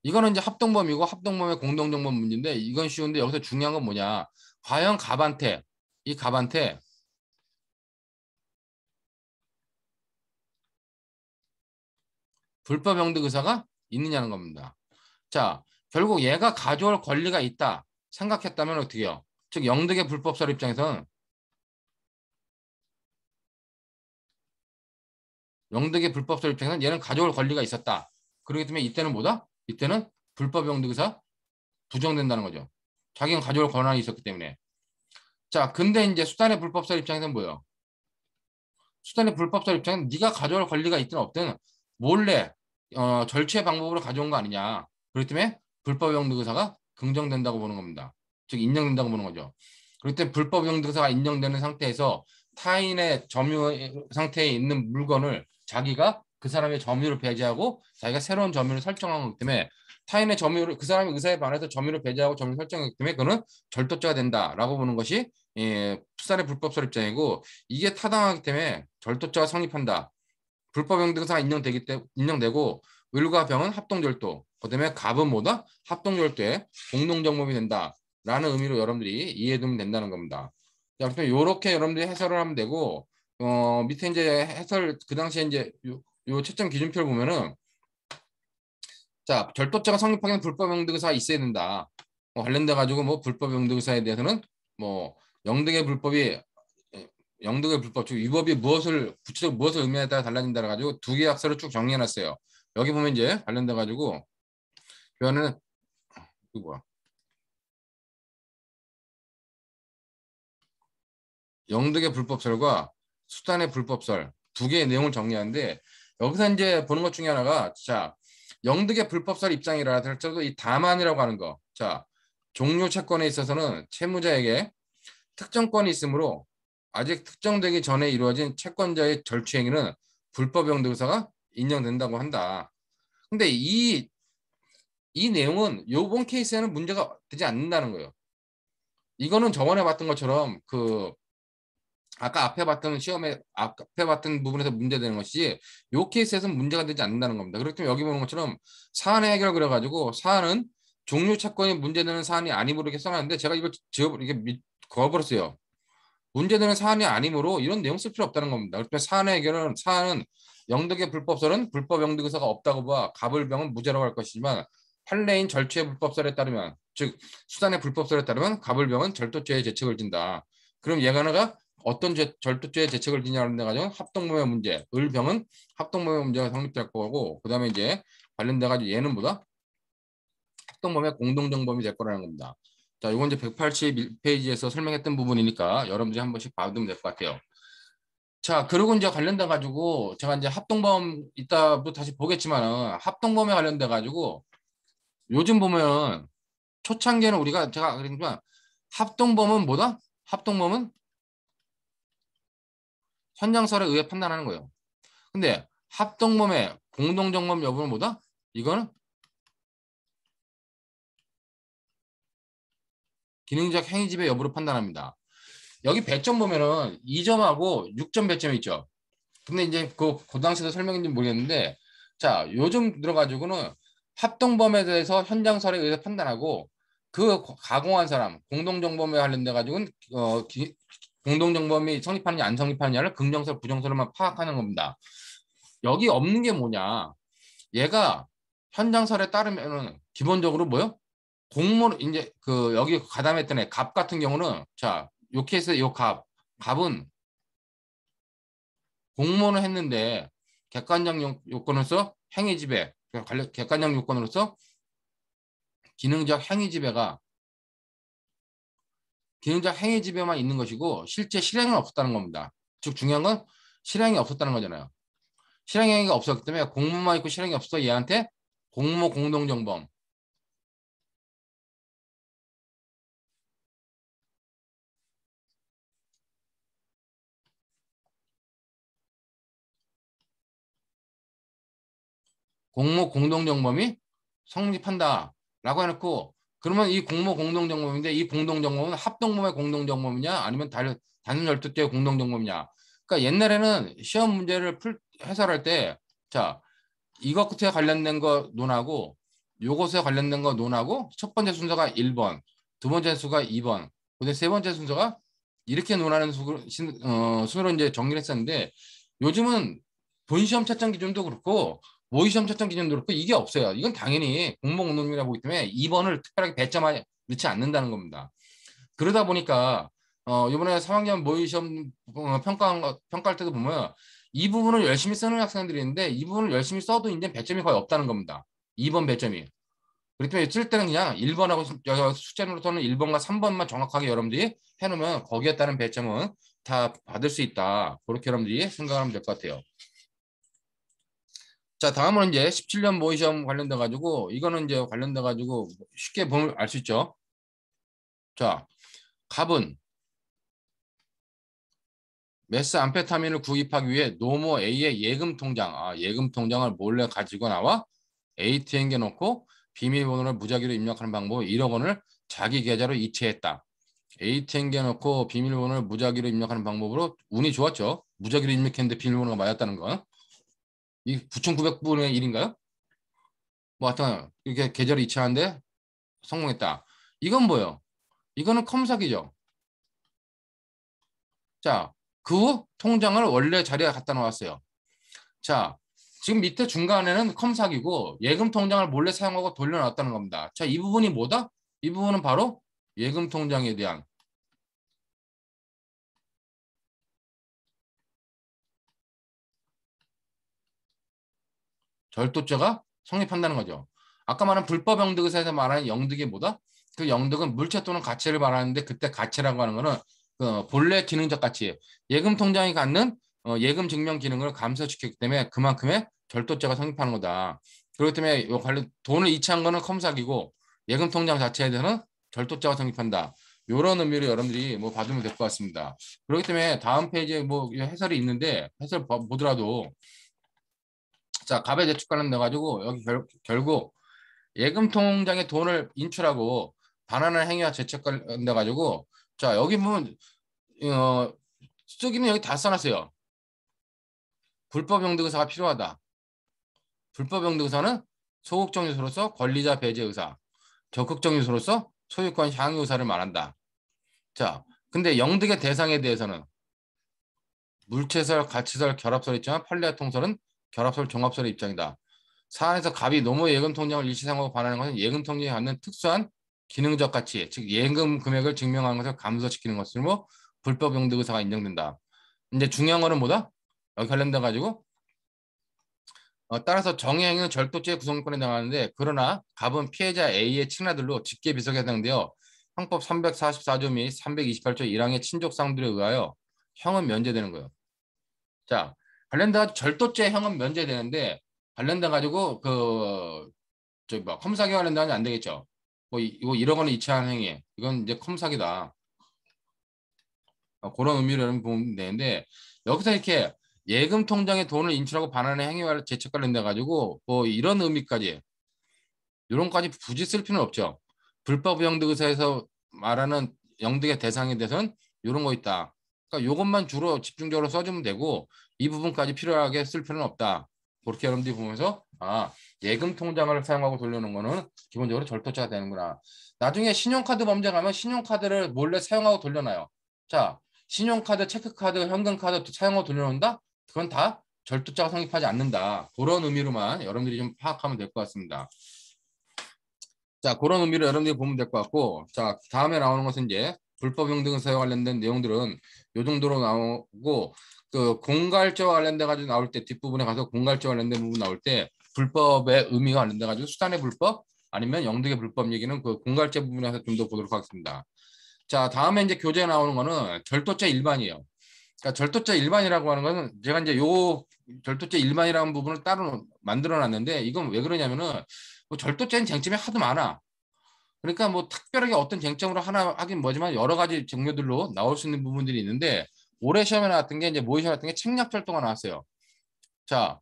이거는 이제 합동범이고 합동범의 공동정범 문제인데 이건 쉬운데 여기서 중요한 건 뭐냐? 과연 갑한테 이 갑한테 불법 영득 의사가 있느냐는 겁니다. 자, 결국 얘가 가져올 권리가 있다 생각했다면 어떻게 해요? 즉 영득의 불법설 입장에서는 영득의 불법설 입장에서는 얘는 가져올 권리가 있었다. 그렇기 때문에 이때는 뭐다? 이때는 불법 영득 의사 부정된다는 거죠. 자기가 가져올 권한이 있었기 때문에. 자, 근데 이제 수단의 불법설 입장에서는 뭐예요? 수단의 불법설 입장은 네가 가져올 권리가 있든 없든 몰래 절취의 방법으로 가져온 거 아니냐. 그렇기 때문에 불법 영득 의사가 긍정된다고 보는 겁니다. 즉 인정된다고 보는 거죠. 그렇기 때문에 불법 영득 의사가 인정되는 상태에서 타인의 점유 상태에 있는 물건을 자기가 그 사람의 점유를 배제하고 자기가 새로운 점유를 설정한 거기 때문에 타인의 점유를 그 사람의 의사에 반해서 점유를 배제하고 점유를 설정하기 때문에 그는 절도죄가 된다라고 보는 것이 수단의 불법설 입장이고 이게 타당하기 때문에 절도죄가 성립한다. 불법 영등사가 인정되고 을과 병은 합동절도. 그다음에 갑은 뭐다? 합동절도에 공동정범이 된다라는 의미로 여러분들이 이해해두면 된다는 겁니다. 자, 그래서 이렇게 여러분들이 해설을 하면 되고 밑에 이제 해설 그 당시에 이제 요 채점 기준표를 보면은 자 절도죄가 성립하기는 불법 영등사가 있어야 된다. 관련돼 가지고 뭐 불법 영등사에 대해서는 뭐 영등의 불법이 영등의 불법, 즉 위법이 무엇을 구체적 무엇을 의미에 따라 달라진다 가지고 두 개의 학설을 쭉 정리해놨어요. 여기 보면 이제 관련돼 가지고 교환은 이거 뭐야? 영등의 불법설과 수단의 불법설 두 개의 내용을 정리하는데 여기서 이제 보는 것 중에 하나가 자 영등의 불법설 입장이라 할지라도 이 다만이라고 하는 거. 자 종료 채권에 있어서는 채무자에게 특정권이 있으므로 아직 특정되기 전에 이루어진 채권자의 절취 행위는 불법 영등사가 인정된다고 한다. 근데 이 내용은 요번 케이스에는 문제가 되지 않는다는 거예요. 이거는 저번에 봤던 것처럼 그 아까 앞에 봤던 시험에 앞에 봤던 부분에서 문제되는 것이 요 케이스에서는 문제가 되지 않는다는 겁니다. 그렇기 때문에 여기 보는 것처럼 사안의 해결 그래가지고 사안은 종료 채권이 문제되는 사안이 아니므로 이렇게 써놨는데 제가 이걸 이게 그어버렸어요. 문제되는 사안이 아니므로 이런 내용 쓸 필요 없다는 겁니다. 그래서 사안의 해결은 사안은 영득의 불법설은 불법 영득 의사가 없다고 봐 갑을병은 무죄라고 할 것이지만 판례인 절취의 불법설에 따르면 즉 수단의 불법설에 따르면 갑을병은 절도죄의 죄책을 진다. 그럼 얘가나가 어떤 절도죄의 죄책을 지냐는 데 가지고 합동범의 문제, 을병은 합동범의 문제가 성립될 거고 그다음에 이제 관련돼 가지고 얘는 뭐다? 합동범의 공동정범이 될 거라는 겁니다. 자, 이건 이제 181페이지에서 설명했던 부분이니까 여러분들이 한 번씩 봐두면 될 것 같아요. 자, 그리고 이제 관련돼 가지고 제가 이제 합동범 이따도 다시 보겠지만은 합동범에 관련돼 가지고 요즘 보면 초창기에는 우리가 제가 그러니까 합동범은 뭐다? 합동범은 현장설에 의해 판단하는 거예요. 근데 합동범의 공동정범 여부는 뭐다? 이거는 기능적 행위지배 여부로 판단합니다. 여기 배점 보면은 2점하고 6점 배점이 있죠. 근데 이제 그 당시에도 설명인지 모르겠는데 자 요즘 들어가지고는 합동범에 대해서 현장설에 의해서 판단하고 그 가공한 사람 공동정범에 관련돼 가지고는 공동정범이 성립하느냐 안 성립하느냐를 긍정설 부정설로만 파악하는 겁니다. 여기 없는 게 뭐냐 얘가 현장설에 따르면은 기본적으로 뭐요? 공모 이제 그 여기 가담했던 애갑 같은 경우는 자 요 케이스 요 갑은 공모는 했는데 객관적 요건으로서 행위지배 객관적 요건으로서 기능적 행위지배가 기능적 행위지배만 있는 것이고 실제 실행은 없었다는 겁니다. 즉 중요한 건 실행이 없었다는 거잖아요. 실행행위가 없었기 때문에 공모만 있고 실행이 없어 얘한테 공모 공동정범 공모 공동정범이 성립한다라고 해놓고 그러면 이 공모 공동정범인데 이 공동정범은 합동범의 공동정범이냐 아니면 단순 절도죄의 공동정범이냐 그러니까 옛날에는 시험 문제를 해설할 때 자 이것에 관련된 거 논하고 요것에 관련된 거 논하고 첫 번째 순서가 1번 두 번째 수가 2번 근데 세 번째 순서가 이렇게 논하는 순으로 이제 정리를 했었는데 요즘은 본시험 채점 기준도 그렇고 모의시험 채점 기준도 그렇고 이게 없어요. 이건 당연히 공모 운동이라 보기 때문에 2번을 특별하게 배점하지 넣지 않는다는 겁니다. 그러다 보니까 이번에 3학년 모의시험 평가할 때도 보면 이 부분을 열심히 쓰는 학생들이 있는데 이 부분을 열심히 써도 이제 배점이 거의 없다는 겁니다. 2번 배점이. 그렇기 때문에 쓸 때는 그냥 1번하고 숙제로서는 1번과 3번만 정확하게 여러분들이 해놓으면 거기에 따른 배점은 다 받을 수 있다. 그렇게 여러분들이 생각하면 될 것 같아요. 자, 다음은 이제 17년 모의시험 관련돼 가지고 이거는 이제 관련돼 가지고 쉽게 보면 알 수 있죠. 자, 갑은 메스암페타민을 구입하기 위해 노모 A의 예금 통장, 예금 통장을 몰래 가지고 나와 ATM기에 넣고 비밀번호를 무작위로 입력하는 방법 1억 원을 자기 계좌로 이체했다. ATM기에 넣고 비밀번호를 무작위로 입력하는 방법으로 운이 좋았죠. 무작위로 입력했는데 비밀번호가 맞았다는 건. 이 9,900분의 1인가요? 뭐 하여튼 이렇게 계좌를 이체하는데 성공했다. 이건 뭐예요? 이거는 컴사기죠. 자, 그 후 통장을 원래 자리에 갖다 놓았어요. 자, 지금 밑에 중간에는 컴사기고 예금 통장을 몰래 사용하고 돌려놨다는 겁니다. 자, 이 부분이 뭐다? 이 부분은 바로 예금 통장에 대한 절도죄가 성립한다는 거죠. 아까 말한 불법영득에서 말하는 영득이 뭐다? 그 영득은 물체 또는 가치를 말하는데 그때 가치라고 하는 거는 그 본래 기능적 가치, 예금 통장이 갖는 예금 증명 기능을 감소시켰기 때문에 그만큼의 절도죄가 성립하는 거다. 그렇기 때문에 요 관련 돈을 이체한 거는 컴사기고 예금 통장 자체에 대해서는 절도죄가 성립한다. 이런 의미로 여러분들이 뭐 받으면 될 것 같습니다. 그렇기 때문에 다음 페이지에 뭐 해설이 있는데 해설 보더라도 자, 갑의 대축 관련돼 가지고 여기 결국 예금 통장에 돈을 인출하고 반환하는 행위와 제척 관련돼 가지고 자, 여기 보면 쓰기는 여기 다 써놨어요. 불법 용도 의사가 필요하다. 불법 용도 의사는 소극적 요소로서 권리자 배제 의사, 적극적 요소로서 소유권 향유 의사를 말한다. 자, 근데 영득의 대상에 대해서는 물체설, 가치설, 결합설 있지만 판례와 통설은 결합설, 종합설의 입장이다. 사안에서 갑이 노무 예금 통장을 일시상으로 반환하는 것은 예금 통장이 갖는 특수한 기능적 가치, 즉 예금 금액을 증명하는 것을 감소시키는 것으로 불법 용도 의사가 인정된다. 이제 중요한 거는 뭐다? 여기 관련돼 가지고 따라서 정의행위는 절도죄 구성권에 나가는데 그러나 갑은 피해자 A의 친아들로 직계 비속에 해당되어 형법 344조 및 328조 1항의 친족 사항들에 의하여 형은 면제되는 거예요. 자, 관련돼 가지고 절도죄 형은 면제되는데 관련돼 가지고 저기 뭐 컴사기 관련돼는 안 되겠죠. 뭐 이거 1억 원을 이체한 행위 이건 이제 컴사기다. 그런 의미로 여러분 보면 되는데 여기서 이렇게 예금 통장에 돈을 인출하고 반환의 행위와 제척 관련돼 가지고 뭐 이런 의미까지 이런까지 굳이 쓸 필요는 없죠. 불법 영득 의사에서 말하는 영득의 대상에 대해서는 이런 거 있다. 그러니까 이것만 주로 집중적으로 써주면 되고 이 부분까지 필요하게 쓸 필요는 없다. 그렇게 여러분들이 보면서 예금 통장을 사용하고 돌려놓은 거는 기본적으로 절도죄가 되는구나. 나중에 신용카드 범죄 가면 신용카드를 몰래 사용하고 돌려놔요. 자, 신용카드, 체크카드, 현금카드 사용하고 돌려놓는다? 그건 다 절도죄가 성립하지 않는다. 그런 의미로만 여러분들이 좀 파악하면 될 것 같습니다. 자, 그런 의미로 여러분들이 보면 될 것 같고, 자, 다음에 나오는 것은 이제 불법 용등사에 관련된 내용들은 요 정도로 나오고, 그 공갈죄와 관련돼 가지고 나올 때 뒷부분에 가서 공갈죄 관련된 부분 나올 때 불법의 의미가 관련돼 가지고 수단의 불법 아니면 영득의 불법 얘기는 그 공갈죄 부분에서 좀 더 보도록 하겠습니다. 자, 다음에 이제 교재에 나오는 거는 절도죄 일반이에요. 그러니까 절도죄 일반이라고 하는 거는 제가 이제 요 절도죄 일반이라는 부분을 따로 만들어 놨는데 이건 왜 그러냐면은 뭐 절도죄는 쟁점이 하도 많아. 그러니까 뭐 특별하게 어떤 쟁점으로 하나 하긴 뭐지만 여러 가지 종류들로 나올 수 있는 부분들이 있는데 올해 시험에 나왔던 게 이제 모의 시험에 나왔던 게 책략절도가 나왔어요. 자,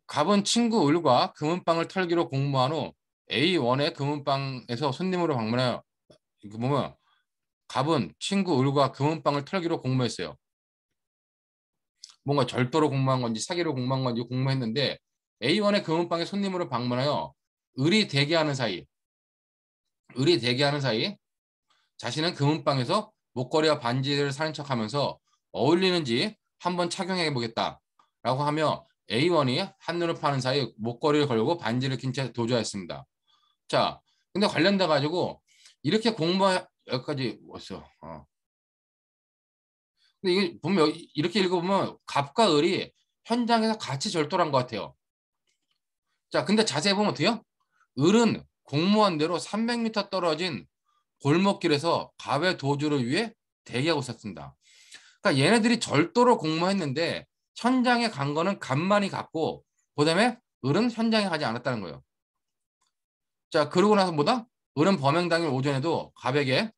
갑은 친구 을과 금은방을 털기로 공모한 후 A1의 금은방에서 손님으로 방문해요. 이거 보면 갑은 친구 을과 금은방을 털기로 공모했어요. 뭔가 절도로 공모한 건지 사기로 공모한 건지 공모했는데 A1의 금은방에 손님으로 방문하여 을이 대기하는 사이 자신은 금은방에서 목걸이와 반지를 사는 척하면서 어울리는지 한번 착용해 보겠다라고 하며 A1이 한눈을 파는 사이 목걸이를 걸고 반지를 낀 채 도주하였습니다. 자, 근데 관련돼 가지고 이렇게 공부 여기까지 왔어. 근데 이게 보면 이렇게 읽어보면 갑과 을이 현장에서 같이 절도를 한 것 같아요. 자, 근데 자세히 보면 어때요? 을은 공무원대로 300m 떨어진 골목길에서 갑의 도주를 위해 대기하고 있었습니다. 그러니까 얘네들이 절도로 공모했는데 현장에 간 거는 갑만이 갔고 그다음에 을은 현장에 가지 않았다는 거예요. 자, 그러고 나서 뭐다? 을은 범행 당일 오전에도 갑에게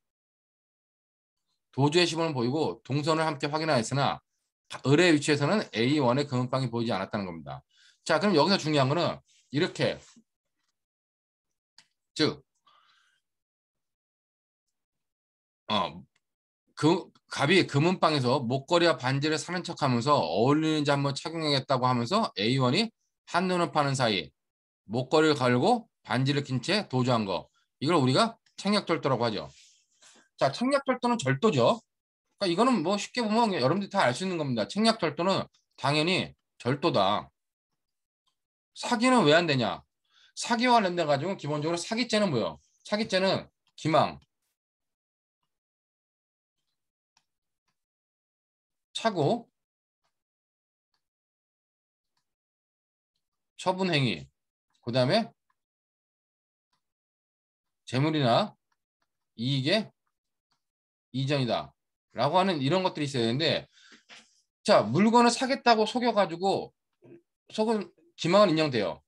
도주의 시범을 보이고 동선을 함께 확인하였으나 을의 위치에서는 A1의 금은방이 보이지 않았다는 겁니다. 자, 그럼 여기서 중요한 거는 이렇게 즉 갑이 금은방에서 목걸이와 반지를 사는 척하면서 어울리는지 한번 착용하겠다고 하면서 A1이 한눈을 파는 사이 목걸이를 걸고 반지를 낀 채 도주한 거. 이걸 우리가 청약절도라고 하죠. 자, 청약절도는 절도죠. 그러니까 이거는 뭐 쉽게 보면 여러분들이 다 알 수 있는 겁니다. 청약절도는 당연히 절도다. 사기는 왜 안 되냐? 사기와 관련돼 가지고 기본적으로 사기죄는 뭐예요? 사기죄는 기망, 착오, 처분행위, 그 다음에 재물이나 이익의 이전이다. 라고 하는 이런 것들이 있어야 되는데, 자, 물건을 사겠다고 속여가지고, 속은 기망은 인정돼요.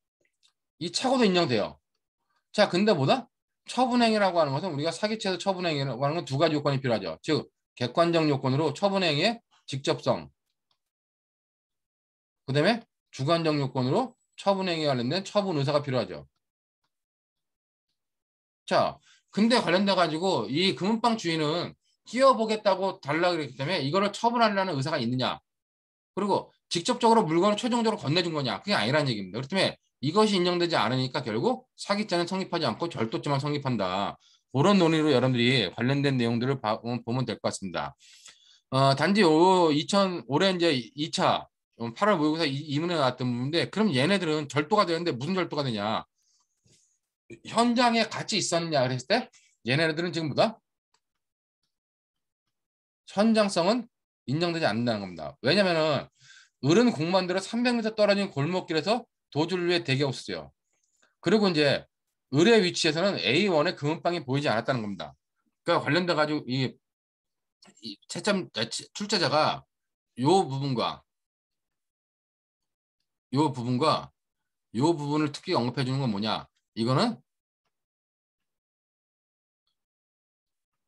이 착오도 인정돼요. 자, 근데 뭐다? 처분행위라고 하는 것은 우리가 사기죄에서 처분행위라고 하는 건 두 가지 요건이 필요하죠. 즉, 객관적 요건으로 처분행위의 직접성, 그 다음에 주관적 요건으로 처분행위에 관련된 처분 의사가 필요하죠. 자, 근데 관련돼 가지고 이 금은방 주인은 끼워보겠다고 달라 그랬기 때문에 이거를 처분하려는 의사가 있느냐? 그리고 직접적으로 물건을 최종적으로 건네준 거냐? 그게 아니라는 얘기입니다. 그렇기 때문에 이것이 인정되지 않으니까 결국 사기죄는 성립하지 않고 절도죄만 성립한다. 그런 논의로 여러분들이 관련된 내용들을 보면 될 것 같습니다. 단지 올해 이제 2차 8월 모의고사 이문에 나왔던 부분인데 그럼 얘네들은 절도가 되는데 무슨 절도가 되냐? 현장에 같이 있었느냐 그랬을 때 얘네들은 지금 뭐다? 현장성은 인정되지 않는다는 겁니다. 왜냐면은 을은 공무원대로 300m 떨어진 골목길에서 도주를 위해 대기하고 있어요. 그리고 이제 을의 위치에서는 A1의 금은방이 보이지 않았다는 겁니다. 그러니까 관련돼 가지고 이 채점 출제자가 요 부분과 요 부분과 요 부분을 특히 언급해 주는 건 뭐냐? 이거는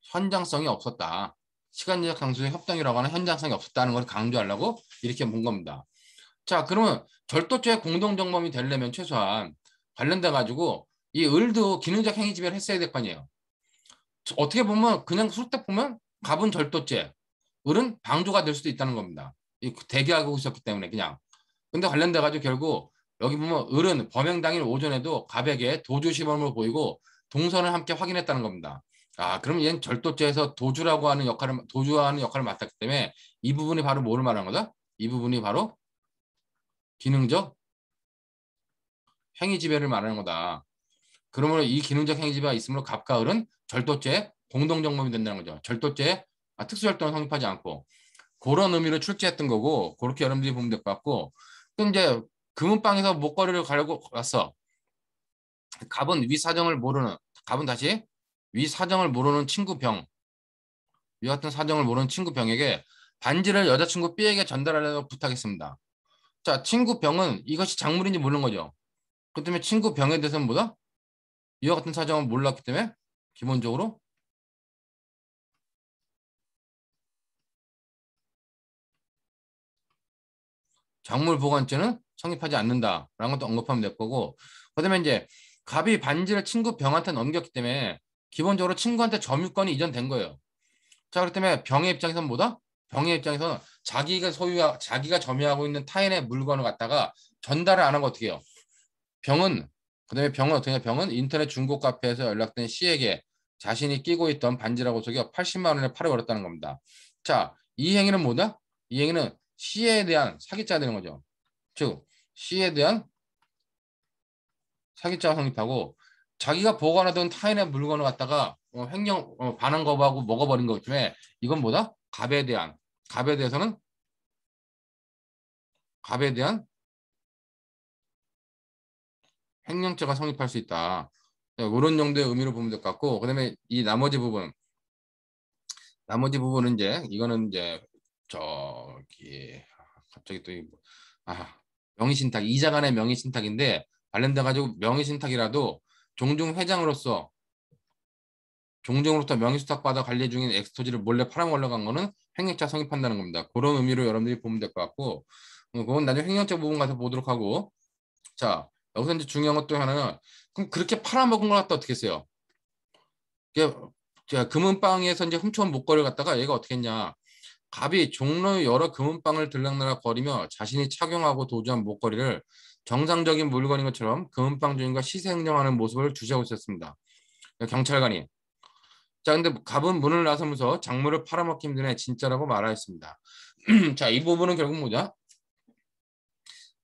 현장성이 없었다. 시간적 상수의 협동이라고 하는 현장성이 없었다는 걸 강조하려고 이렇게 본 겁니다. 자, 그러면 절도죄의 공동정범이 되려면 최소한 관련돼 가지고 이 을도 기능적 행위 지배를 했어야 될 거 아니에요. 어떻게 보면 그냥 술딱 보면 갑은 절도죄, 을은 방조가 될 수도 있다는 겁니다. 대기하고 있었기 때문에 그냥. 근데 관련돼 가지고 결국 여기 보면 을은 범행 당일 오전에도 갑에게 도주 시범을 보이고 동선을 함께 확인했다는 겁니다. 아, 그럼 얘는 절도죄에서 도주하는 역할을 맡았기 때문에 이 부분이 바로 뭐를 말하는 거다? 이 부분이 바로 기능적 행위 지배를 말하는 거다. 그러므로 이 기능적 행위 지배가 있으므로 갑과 을은 절도죄 공동정범이 된다는 거죠. 절도죄 특수절도는 성립하지 않고 그런 의미로 출제했던 거고 그렇게 여러분들이 보면 될 것 같고 또 이제 금은방에서 목걸이를 갈고 왔어. 갑은 다시 위 사정을 모르는 친구 병, 위 같은 사정을 모르는 친구 병에게 반지를 여자친구 B에게 전달하려고 부탁했습니다. 자, 친구 병은 이것이 작물인지 모르는 거죠. 그 때문에 친구 병에 대해서는 뭐다? 이와 같은 사정을 몰랐기 때문에 기본적으로 작물 보관죄는 성립하지 않는다라는 것도 언급하면 될 거고 그다음에 이제 갑이 반지를 친구 병한테 넘겼기 때문에 기본적으로 친구한테 점유권이 이전된 거예요. 자, 그렇기 때문에 병의 입장에서는 뭐다? 병의 입장에서는 자기가 점유하고 있는 타인의 물건을 갖다가 전달을 안 하고 어떻게 해요? 병은 그다음에 병은 어떻게 해요? 병은 인터넷 중고 카페에서 연락된 C에게 자신이 끼고 있던 반지라고 속여 80만 원에 팔아버렸다는 겁니다. 자, 이 행위는 뭐다? 이 행위는 C에 대한 사기죄가 되는 거죠. 즉, C에 대한 사기죄가 성립하고 자기가 보관하던 타인의 물건을 갖다가 횡령 반환 거부하고 먹어버린 거기 때문에 이건 뭐다? 갑에 대해서는 갑에 대한 횡령죄가 성립할 수 있다. 이런 정도의 의미로 보면 될 것 같고, 그다음에 이 나머지 부분은 이제 이거는 이제 저기 갑자기 또 명의신탁 이자 간의 명의신탁인데 관련돼 가지고 명의신탁이라도 종중 회장으로서 종종으로부터 명의수탁 받아 관리 중인 엑스토지를 몰래 팔아먹으려고 한 거는 횡령죄가 성립한다는 겁니다. 그런 의미로 여러분들이 보면 될 것 같고, 그건 나중에 횡령죄 부분 가서 보도록 하고, 자 여기서 이제 중요한 것도 하나는 그럼 그렇게 팔아먹은 걸 갖다 어떻게 했어요? 이게 금은방에서 이제 훔쳐온 목걸이를 갖다가 얘가 어떻게 했냐? 갑이 종로의 여러 금은방을 들락날락 거리며 자신이 착용하고 도주한 목걸이를 정상적인 물건인 것처럼 금은방 주인과 시세행령하는 모습을 주시하고 있었습니다. 경찰관이 자 근데 갑은 문을 나서면서 작물을 팔아먹기 힘드네 진짜라고 말하였습니다. 자 이 부분은 결국 뭐냐?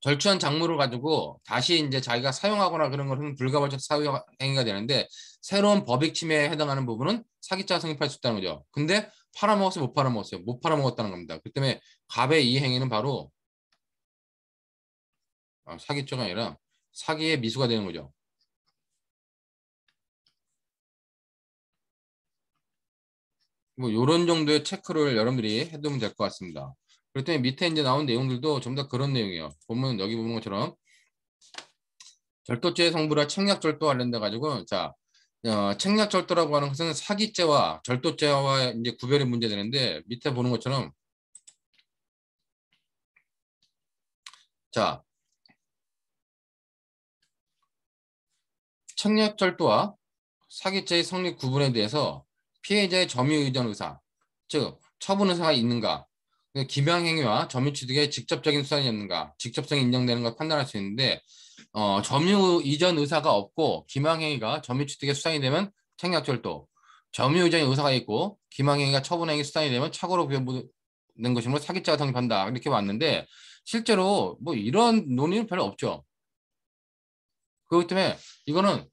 절취한 작물을 가지고 다시 이제 자기가 사용하거나 그런 것은 불가발적 사유 행위가 되는데 새로운 법익 침해에 해당하는 부분은 사기죄가 성립할 수 있다는 거죠. 근데 팔아먹었어요, 못 팔아먹었어요? 못 팔아먹었다는 겁니다. 그 때문에 갑의 이 행위는 바로 사기죄가 아니라 사기의 미수가 되는 거죠. 뭐 이런 정도의 체크를 여러분들이 해두면 될 것 같습니다. 그렇기 때문에 밑에 이제 나온 내용들도 전부 다 그런 내용이에요. 보면 여기 보는 것처럼 절도죄의 성불화 책략절도 관련돼 가지고 자 책략절도라고 하는 것은 사기죄와 절도죄와 이제 구별이 문제되는데 밑에 보는 것처럼 자 책략절도와 사기죄의 성립 구분에 대해서 피해자의 점유의전 의사 즉 처분 의사가 있는가 기명행위와 점유취득의 직접적인 수단이 없는가 직접성이 인정되는 걸 판단할 수 있는데 점유 이전 의사가 없고 기망행위가 점유취득의 수단이 되면 책략절도, 점유 이전의 의사가 있고 기망행위가 처분행위 수단이 되면 착오로 부여된 것이므로 사기죄가 성립한다 이렇게 왔는데 실제로 뭐 이런 논의는 별로 없죠. 그렇기 때문에 이거는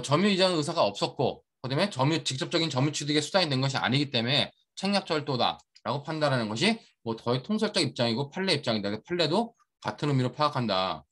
점유 이전 의사가 없었고 그다음에 직접적인 점유취득의 수단이 된 것이 아니기 때문에 책략절도다라고 판단하는 것이 뭐 거의 통설적 입장이고 판례 입장이다. 판례도 같은 의미로 파악한다.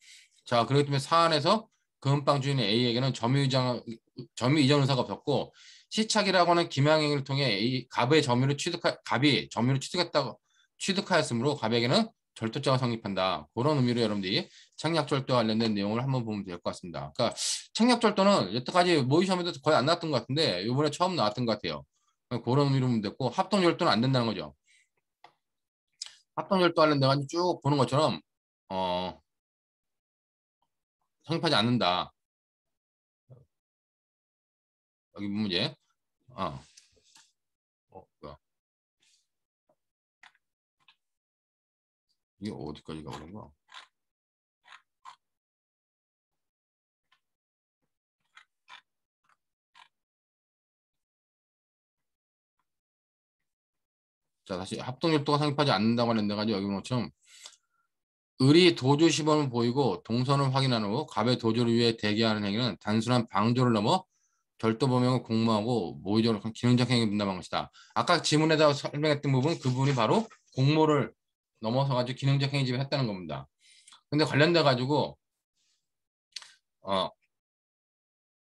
자, 그렇기 때문에 사안에서 금은방 주인 A에게는 점유 이전 의사가 없었고 시착이라고 하는 기망행위를 통해 갑이 점유를 취득했다고 취득하였으므로 갑에게는 절도죄가 성립한다. 그런 의미로 여러분들이 책략절도와 관련된 내용을 한번 보면 될 것 같습니다. 그러니까 책략절도는 여태까지 모의 시험에도 거의 안 나왔던 것 같은데 이번에 처음 나왔던 것 같아요. 그런 의미로 보면 됐고 합동절도는 안 된다는 거죠. 합동절도 관련돼 가지고 쭉 보는 것처럼 어, 성립하지 않는다. 여기 보면 이제 어, 뭐야? 이게 어디까지 가는 거야? 자, 다시 합동절도가 성립하지 않는다고 하는데 가지고 여기 보면 것처럼 을이 도주 시범을 보이고 동선을 확인한 후 갑의 도주를 위해 대기하는 행위는 단순한 방조를 넘어 절도 범행을 공모하고 모의적으로 기능적 행위에 분담한 것이다. 아까 지문에다 설명했던 부분 그 부분이 바로 공모를 넘어서 가지고 기능적 행위 지을 했다는 겁니다. 근데 관련돼 가지고 어,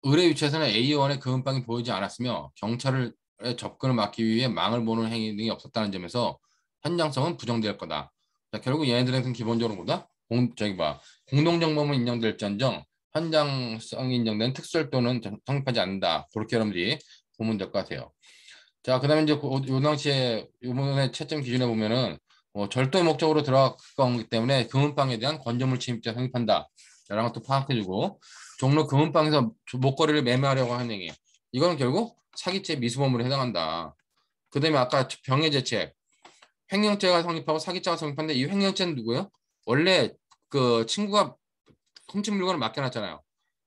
을의 위치에서는 A원의 금은방이 보이지 않았으며 경찰의 접근을 막기 위해 망을 보는 행위 등이 없었다는 점에서 현장성은 부정될 거다. 자, 결국 얘네들은 기본적으로 뭐다? 공동정범은 인정될지언정 현장성이 인정된 특수절도는 성립하지 않는다. 그렇게 여러분들이 보면 될 것 같아요. 자, 그다음에 이제 요 당시에 이번에 채점 기준에 보면은 절도의 목적으로 들어가기 때문에 금은방에 대한 건조물 침입죄 성립한다. 라는 것도 파악해주고 종로 금은방에서 목걸이를 매매하려고 하는 행위. 이거는 결국 사기죄 미수범으로 해당한다. 그다음에 아까 병해제책 횡령죄가 성립하고 사기죄가 성립하는데 이 횡령죄는 누구예요? 원래 그 친구가 훔친 물건을 맡겨놨잖아요.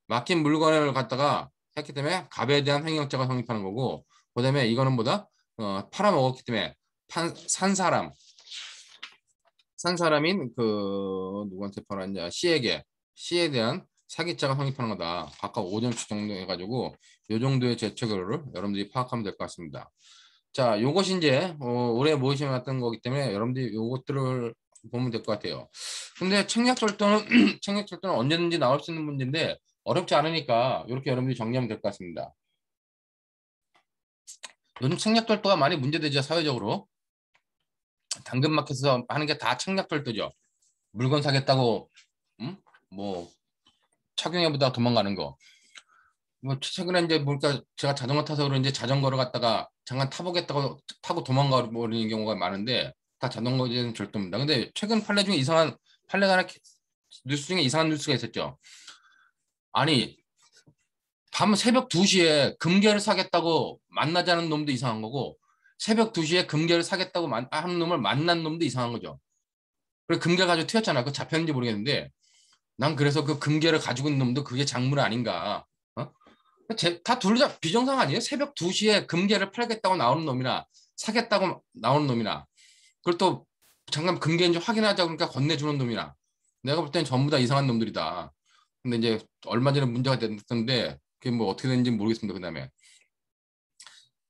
맡긴 물건을 갖다가 했기 때문에 갑에 대한 횡령죄가 성립하는 거고, 그다음에 이거는 뭐다? 팔아먹었기 때문에 산 사람인 그 누구한테 팔았냐? C에 대한 사기죄가 성립하는 거다. 각각 5점씩 정도 해가지고 요 정도의 죄책을 여러분들이 파악하면 될 것 같습니다. 자, 요것이 이제 올해 모의시험에 났던 거기 때문에 여러분들이 요것들을 보면 될 것 같아요. 근데 책략절도는 책략절도는 언제든지 나올 수 있는 문제인데 어렵지 않으니까 이렇게 여러분들이 정리하면 될 것 같습니다. 요즘 책략절도가 많이 문제되죠, 사회적으로. 당근마켓에서 하는 게 다 책략절도죠. 물건 사겠다고 뭐 착용해보다가 도망가는 거. 뭐 최근에 이제 보니까 제가 자전거 타서 그런지 자전거를 갖다가 잠깐 타보겠다고 타고 도망가 버리는 경우가 많은데 다 자전거에는 절도입니다. 근데 최근 판례 중에 이상한 판례가 하나 뉴스 중에 이상한 뉴스가 있었죠. 아니 밤 새벽 2시에 금괴를 사겠다고 만나자는 놈도 이상한 거고 새벽 2시에 금괴를 사겠다고 하는 놈을 만난 놈도 이상한 거죠. 그래서 금괴 가지고 튀었잖아. 그 잡혔는지 모르겠는데 난 그래서 그 금괴를 가지고 있는 놈도 그게 작물 아닌가. 어? 다 둘 다 비정상 아니에요? 새벽 2시에 금괴를 팔겠다고 나오는 놈이나 사겠다고 나오는 놈이나 그걸 또 잠깐 금괴인지 확인하자 그러니까 건네주는 놈이나 내가 볼 땐 전부 다 이상한 놈들이다. 근데 이제 얼마 전에 문제가 됐는데 그게 뭐 어떻게 됐는지 모르겠습니다. 그다음에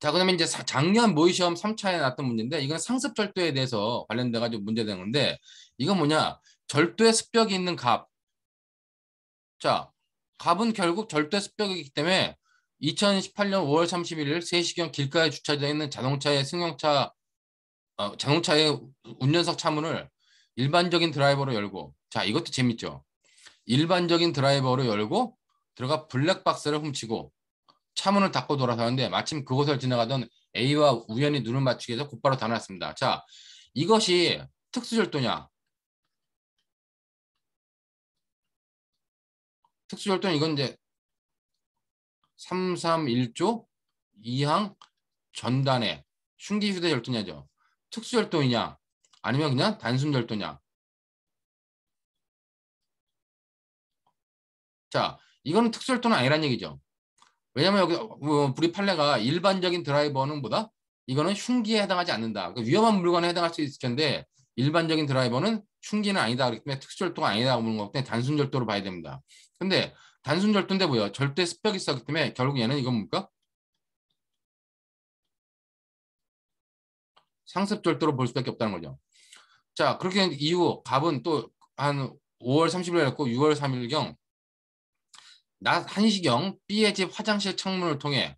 자 그다음에 이제 작년 모의시험 3차에 났던 문제인데 이건 상습절도에 대해서 관련돼 가지고 문제된 건데 이건 뭐냐 절도의 습벽이 있는 갑. 자 갑은 결국 절도의 습벽이기 때문에 2018년 5월 31일 3시경 길가에 주차되어 있는 자동차의 운전석 차문을 일반적인 드라이버로 열고 자 이것도 재밌죠. 일반적인 드라이버로 열고 들어가 블랙박스를 훔치고 차문을 닫고 돌아서는데 마침 그곳을 지나가던 A와 우연히 눈을 맞추게 해서 곧바로 달아났습니다. 자 이것이 특수절도냐? 특수절도는 이건 이제 331조 2항 전단의 흉기휴대절도냐죠. 특수절도이냐 아니면 그냥 단순절도냐. 자 이거는 특수절도는 아니란 얘기죠. 왜냐면 여기 우리 판례가 일반적인 드라이버는 보다 이거는 흉기에 해당하지 않는다. 그러니까 위험한 물건에 해당할 수 있을 텐데 일반적인 드라이버는 흉기는 아니다. 그렇기 때문에 특수절도가 아니다고 보는 거기 때문에 단순절도로 봐야 됩니다. 근데 단순절도인데 뭐야? 절대 습벽이 있었기 때문에 결국 얘는 이건 뭡니까? 상습절도로 볼 수밖에 없다는 거죠. 자 그렇게 이후 갑은 또 한 5월 30일에 했고 6월 3일경 낮 1시경 B의 집 화장실 창문을 통해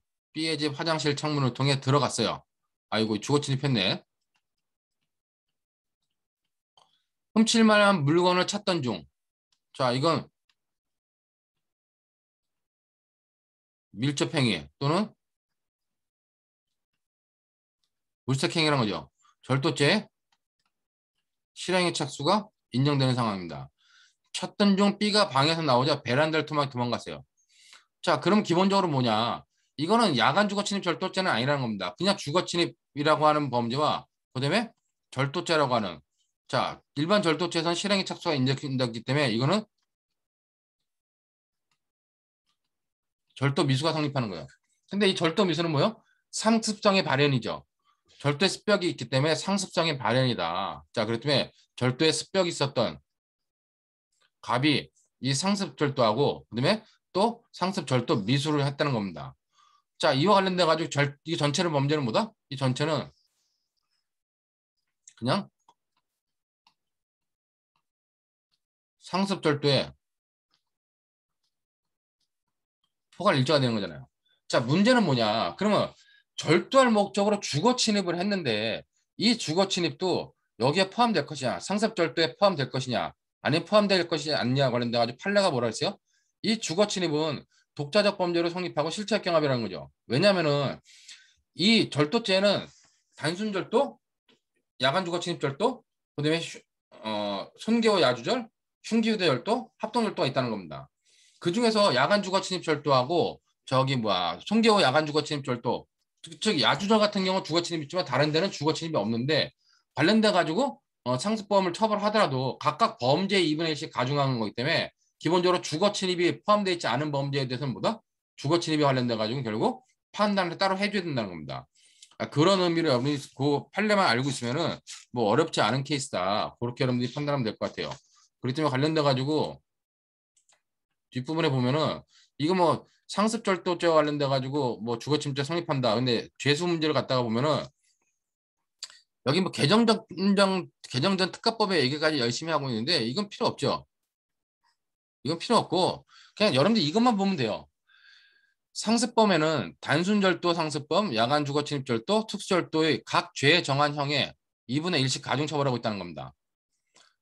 들어갔어요. 아이고 주거 침입했네. 훔칠 만한 물건을 찾던 중. 자 이건 밀접행위 또는 물색행위라는 거죠. 절도죄 실행의 착수가 인정되는 상황입니다. 찾던 중 B가 방에서 나오자 베란다를 통해 도망갔어요. 자 그럼 기본적으로 뭐냐. 이거는 야간 주거침입 절도죄는 아니라는 겁니다. 그냥 주거침입이라고 하는 범죄와 그다음에 절도죄라고 하는 자 일반 절도죄에서는 실행의 착수가 인정되기 때문에 이거는 절도 미수가 성립하는 거예요. 근데 이 절도 미수는 뭐예요? 상습성의 발현이죠. 절도의 습벽이 있기 때문에 상습성의 발현이다. 자 그렇기 때문에 절도의 습벽이 있었던 갑이 이 상습 절도하고 그다음에 또 상습 절도 미수를 했다는 겁니다. 자 이와 관련돼 가지고 이 전체를 범죄는 뭐다? 이 전체는 그냥 상습 절도에 포괄 일조가 되는 거잖아요. 자 문제는 뭐냐? 그러면 절도할 목적으로 주거 침입을 했는데 이 주거 침입도 여기에 포함될 것이냐? 상습 절도에 포함될 것이냐? 아니면 포함될 것이냐 아니냐 관련돼 가지고 판례가 뭐라 했어요? 이 주거 침입은 독자적 범죄로 성립하고 실체적 경합이라는 거죠. 왜냐하면은 이 절도죄는 단순 절도, 야간 주거 침입 절도, 그다음에 손괴와 야주절, 흉기휴대 절도, 합동 절도가 있다는 겁니다. 그 중에서 야간 주거 침입 절도하고 저기 뭐야 손괴와 야간 주거 침입 절도, 즉 야주절 같은 경우 주거 침입 있지만 다른 데는 주거 침입이 없는데 관련돼 가지고 상습범을 처벌하더라도 각각 범죄 2분의 1씩 가중하는 거기 때문에 기본적으로 주거 침입이 포함되어 있지 않은 범죄에 대해서는 뭐다? 주거 침입에 관련돼 가지고 결국 판단을 따로 해줘야 된다는 겁니다. 그런 의미로 여러분이 그 판례만 알고 있으면은 뭐 어렵지 않은 케이스다. 그렇게 여러분들이 판단하면 될 것 같아요. 그렇기 때문에 관련돼 가지고 뒷부분에 보면은 이거 뭐 상습절도죄와 관련돼 가지고 뭐 주거침입죄 성립한다. 근데 죄수 문제를 갖다가 보면은 여기 뭐 개정전 특가법의 얘기까지 열심히 하고 있는데 이건 필요 없죠. 이건 필요 없고 그냥 여러분들 이것만 보면 돼요. 상습범에는 단순절도 상습범, 야간주거침입절도, 특수절도의 각 죄에 정한 형의 2분의 1씩 가중처벌하고 있다는 겁니다.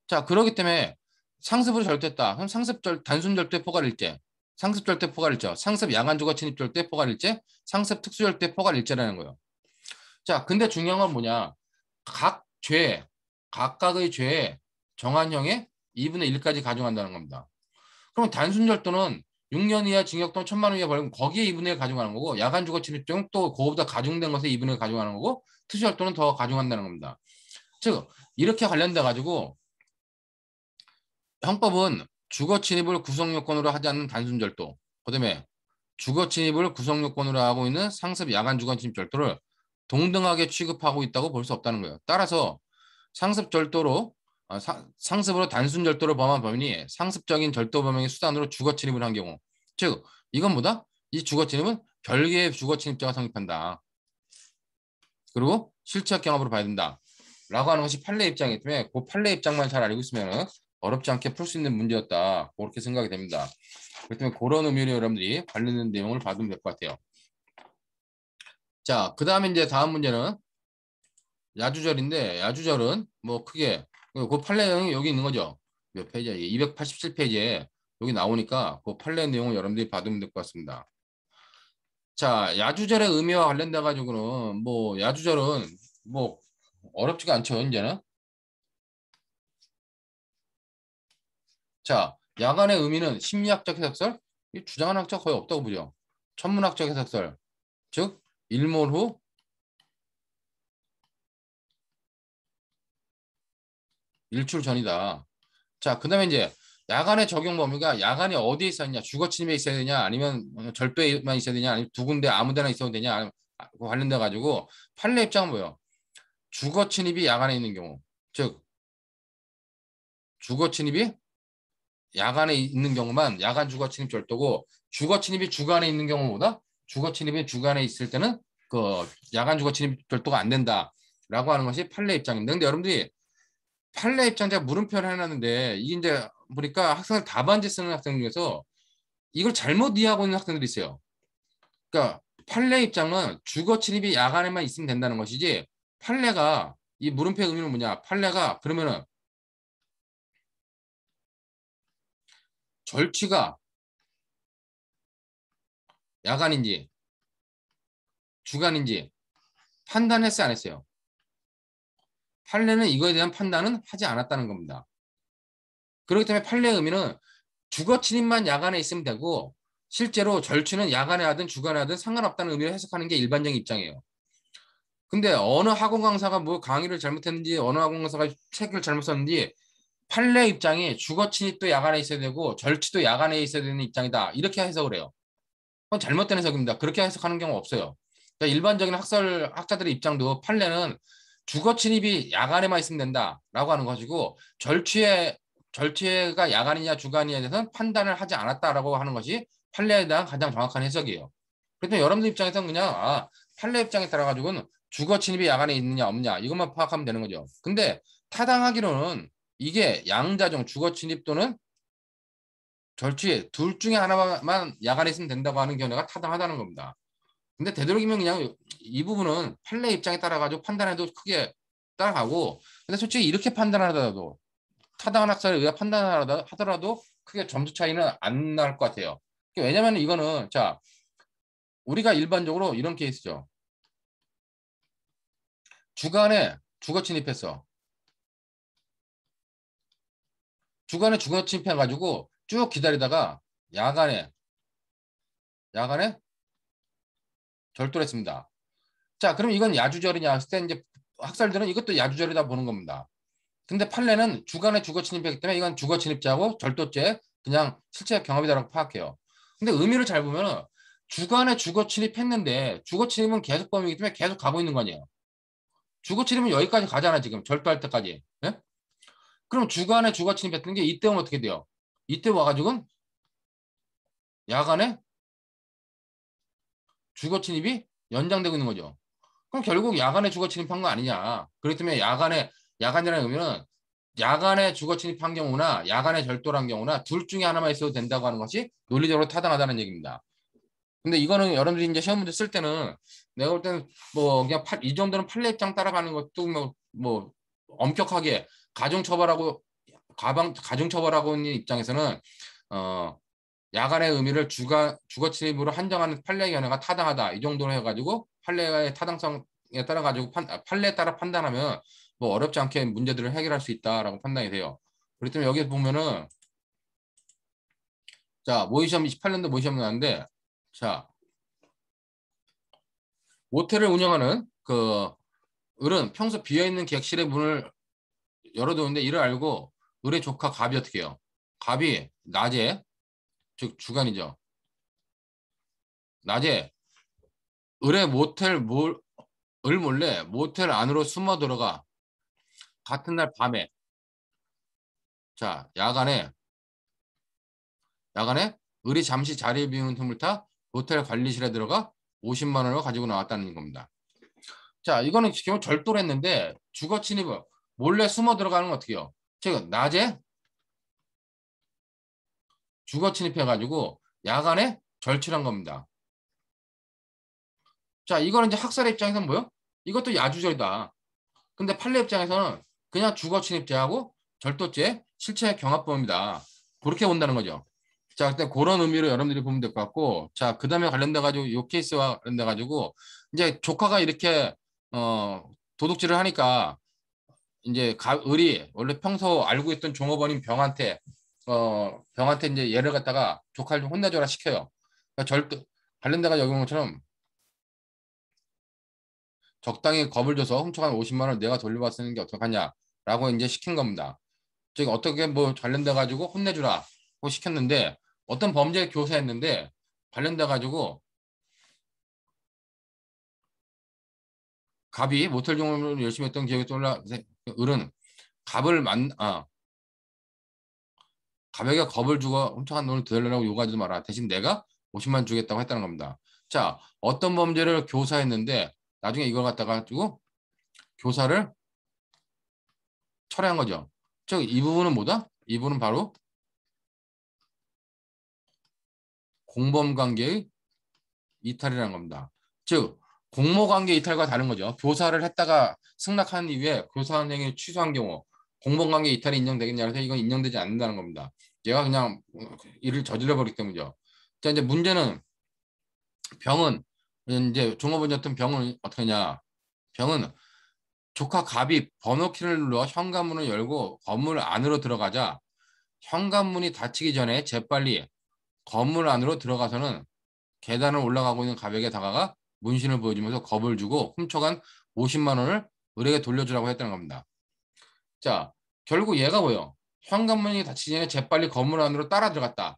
자, 그렇기 때문에 상습으로 절도했다. 그럼 단순절도의 포괄일죄, 상습절도의 포괄일죄, 상습 야간주거침입절도의 포괄일죄, 상습 특수절도의 포괄일죄라는 거예요. 자, 근데 중요한 건 뭐냐? 각각의 죄에 정한 형의 2분의 1까지 가중한다는 겁니다. 그럼 단순절도는 6년 이하 징역 또는 1,000만 원 이하 벌금 거기에 2분의 1 가중하는 거고 야간주거 침입죄는 또 그거보다 가중된 것에 2분의 1 가중하는 거고 특수절도는 더 가중한다는 겁니다. 즉 이렇게 관련돼 가지고 형법은 주거 침입을 구성요건으로 하지 않는 단순절도 그다음에 주거 침입을 구성요건으로 하고 있는 상습 야간주거 침입절도를 동등하게 취급하고 있다고 볼 수 없다는 거예요. 따라서 상습으로 단순 절도를 범한 범인이 상습적인 절도 범행의 수단으로 주거 침입을 한 경우, 즉 이건 뭐다? 이 주거 침입은 별개의 주거 침입죄가 성립한다. 그리고 실체적 경합으로 봐야 된다. 라고 하는 것이 판례 입장이기 때문에 그 판례 입장만 잘 알고 있으면 어렵지 않게 풀 수 있는 문제였다. 그렇게 생각이 됩니다. 그렇기 때문에 그런 의미로 여러분들이 관련된 내용을 받으면 될 것 같아요. 자, 그 다음에 이제 다음 문제는 야주절인데 야주절은 뭐 크게 그 판례 내용이 여기 있는 거죠. 몇 페이지야? 287페이지에 여기 나오니까 그 판례 내용을 여러분들이 받으면 될 것 같습니다. 자, 야주절의 의미와 관련돼 가지고는 뭐 야주절은 뭐 어렵지가 않죠, 이제는. 자, 야간의 의미는 심리학적 해석설, 이 주장하는 학자가 거의 없다고 보죠. 천문학적 해석설, 즉 일몰 후 일출 전이다. 자, 그 다음에 이제 야간의 적용 범위가 야간에 어디에 있어야 되냐, 주거 침입에 있어야 되냐, 아니면 절도에만 있어야 되냐, 아니면 두 군데 아무 데나 있어도 되냐, 아니면 관련돼 가지고 판례 입장은 뭐예요? 주거 침입이 야간에 있는 경우, 즉 주거 침입이 야간에 있는 경우만 야간 주거 침입 절도고 주거 침입이 주간에 있는 경우보다 주거 침입이 주간에 있을 때는 그 야간 주거 침입 절도가 안 된다라고 하는 것이 판례 입장입니다. 근데 여러분들이 판례 입장자 물음표를 해놨는데 이게 이제 보니까 학생들 답안지 쓰는 학생 중에서 이걸 잘못 이해하고 있는 학생들이 있어요. 그러니까 판례 입장은 주거 침입이 야간에만 있으면 된다는 것이지 판례가 이 물음표의 의미는 뭐냐? 판례가 그러면은 절취가 야간인지 주간인지 판단했어요, 안 했어요? 판례는 이거에 대한 판단은 하지 않았다는 겁니다. 그렇기 때문에 판례의 의미는 주거 침입만 야간에 있으면 되고 실제로 절취는 야간에 하든 주간에 하든 상관없다는 의미로 해석하는 게 일반적인 입장이에요. 근데 어느 학원 강사가 뭐 강의를 잘못했는지 어느 학원 강사가 책을 잘못 썼는지 판례 입장이 주거 침입도 야간에 있어야 되고 절취도 야간에 있어야 되는 입장이다. 이렇게 해석을 해요. 그건 잘못된 해석입니다. 그렇게 해석하는 경우 없어요. 그러니까 일반적인 학자들의 입장도 판례는 주거 침입이 야간에만 있으면 된다라고 하는 것이고 절취가 야간이냐 주간이냐에 대해서는 판단을 하지 않았다라고 하는 것이 판례에 대한 가장 정확한 해석이에요. 그래서 여러분들 입장에서는 그냥 판례 입장에 따라 가지고는 주거 침입이 야간에 있느냐 없느냐 이것만 파악하면 되는 거죠. 근데 타당하기로는 이게 양자정 주거 침입 또는 절취 둘 중에 하나만 야간에 있으면 된다고 하는 견해가 타당하다는 겁니다. 근데 되도록이면 그냥 이 부분은 판례 입장에 따라 가지고 판단해도 크게 따라가고 근데 솔직히 이렇게 판단하더라도 타당한 학설에 의해 판단하더라도 크게 점수 차이는 안 날 것 같아요. 왜냐면 이거는 자 우리가 일반적으로 이런 케이스죠. 주간에 주거 침입했어. 주간에 주거 침입해가지고 쭉 기다리다가 야간에 절도를 했습니다. 자, 그럼 이건 야주절이냐 했을 때 이제 학설들은 이것도 야주절이다 보는 겁니다. 근데 판례는 주간에 주거 침입했기 때문에 이건 주거 침입죄하고 절도죄 그냥 실체 경합이다라고 파악해요. 근데 의미를 잘 보면은 주간에 주거 침입했는데 주거 침입은 계속 범위이기 때문에 계속 가고 있는 거 아니에요. 주거 침입은 여기까지 가잖아 지금 절도할 때까지. 예? 그럼 주간에 주거 침입했던 게 이때 오면 어떻게 돼요? 이때 와가지고는 야간에 주거 침입이 연장되고 있는 거죠. 그럼 결국 야간에 주거 침입한 거 아니냐. 그렇기 때문에 야간이라는 의미는 야간에 주거 침입한 경우나 야간에 절도한 경우나 둘 중에 하나만 있어도 된다고 하는 것이 논리적으로 타당하다는 얘기입니다. 근데 이거는 여러분들이 이제 시험 문제 쓸 때는 내가 볼 때는 뭐 그냥 이 정도는 판례 입장 따라가는 것도 뭐 엄격하게 가중처벌하고 가중처벌하고 있는 입장에서는 야간의 의미를 주거 침입으로 한정하는 판례의 견해가 타당하다 이 정도로 해가지고 판례의 타당성에 따라 가지고 판례에 따라 판단하면 뭐 어렵지 않게 문제들을 해결할 수 있다라고 판단이 돼요. 그렇기 때문에 여기 보면은 자 모의시험 28년도 모의시험 나왔는데 자 모텔을 운영하는 그 을은 평소 비어있는 객실의 문을 열어두는데 이를 알고 을의 조카 갑이 어떻게 해요? 갑이 낮에 즉 주간이죠. 낮에 을의 을 몰래 모텔 안으로 숨어 들어가 같은 날 밤에 자 야간에 을이 잠시 자리를 비우는 틈을 타 모텔 관리실에 들어가 50만 원을 가지고 나왔다는 겁니다. 자 이거는 지금 절도를 했는데 주거 침입을 몰래 숨어 들어가는 건 어떻게 해요? 즉 낮에 주거 침입해가지고 야간에 절취한 겁니다. 자 이거는 이제 학살의 입장에서는 뭐요? 이것도 야주절이다. 근데 판례 입장에서는 그냥 주거 침입죄하고 절도죄 실체 경합범입니다. 그렇게 본다는 거죠. 자, 그때 그런 의미로 여러분들이 보면 될 것 같고, 자, 그 다음에 관련돼 가지고 이 케이스와 관련돼 가지고 이제 조카가 이렇게 어 도둑질을 하니까 이제 을이 원래 평소 알고 있던 종업원인 병한테 이제 얘를 갖다가 조카를 좀 혼내줘라 시켜요. 그러니까 관련돼 가지고 여기 본 것처럼 적당히 겁을 줘서 훔쳐간 50만 원을 내가 돌려받는 게 어떡하냐라고 이제 시킨 겁니다. 즉 어떻게 뭐 관련돼 가지고 혼내주라고 시켰는데 어떤 범죄를 교사했는데 관련돼 가지고 갑이 모텔 종업을 열심히 했던 기억이 떠올라 을은 갑을 갑에게 겁을 주고 훔쳐간 돈을 되돌려라고 요구하지 마라. 대신 내가 50만 주겠다고 했다는 겁니다. 자, 어떤 범죄를 교사했는데 나중에 이걸 갖다가 가지고 교사를 철회한 거죠. 즉 이 부분은 뭐다? 이 부분은 바로 공범관계의 이탈이라는 겁니다. 즉 공모관계 이탈과 다른 거죠. 교사를 했다가 승낙한 이후에 교사 선생이 취소한 경우 공범관계 이탈이 인정되겠냐 해서 이건 인정되지 않는다는 겁니다. 얘가 그냥 일을 저질러 버리기 때문이죠. 자 이제 문제는 병은 이제 종업원이었던 병은 어떻게 하냐. 병은 조카 갑이 번호키를 눌러 현관문을 열고 건물 안으로 들어가자 현관문이 닫히기 전에 재빨리 건물 안으로 들어가서는 계단을 올라가고 있는 갑에게 다가가 문신을 보여주면서 겁을 주고 훔쳐간 50만 원을 을에게 돌려주라고 했다는 겁니다. 자, 결국 얘가 뭐예요? 현관문이 닫히기 전에 재빨리 건물 안으로 따라 들어갔다.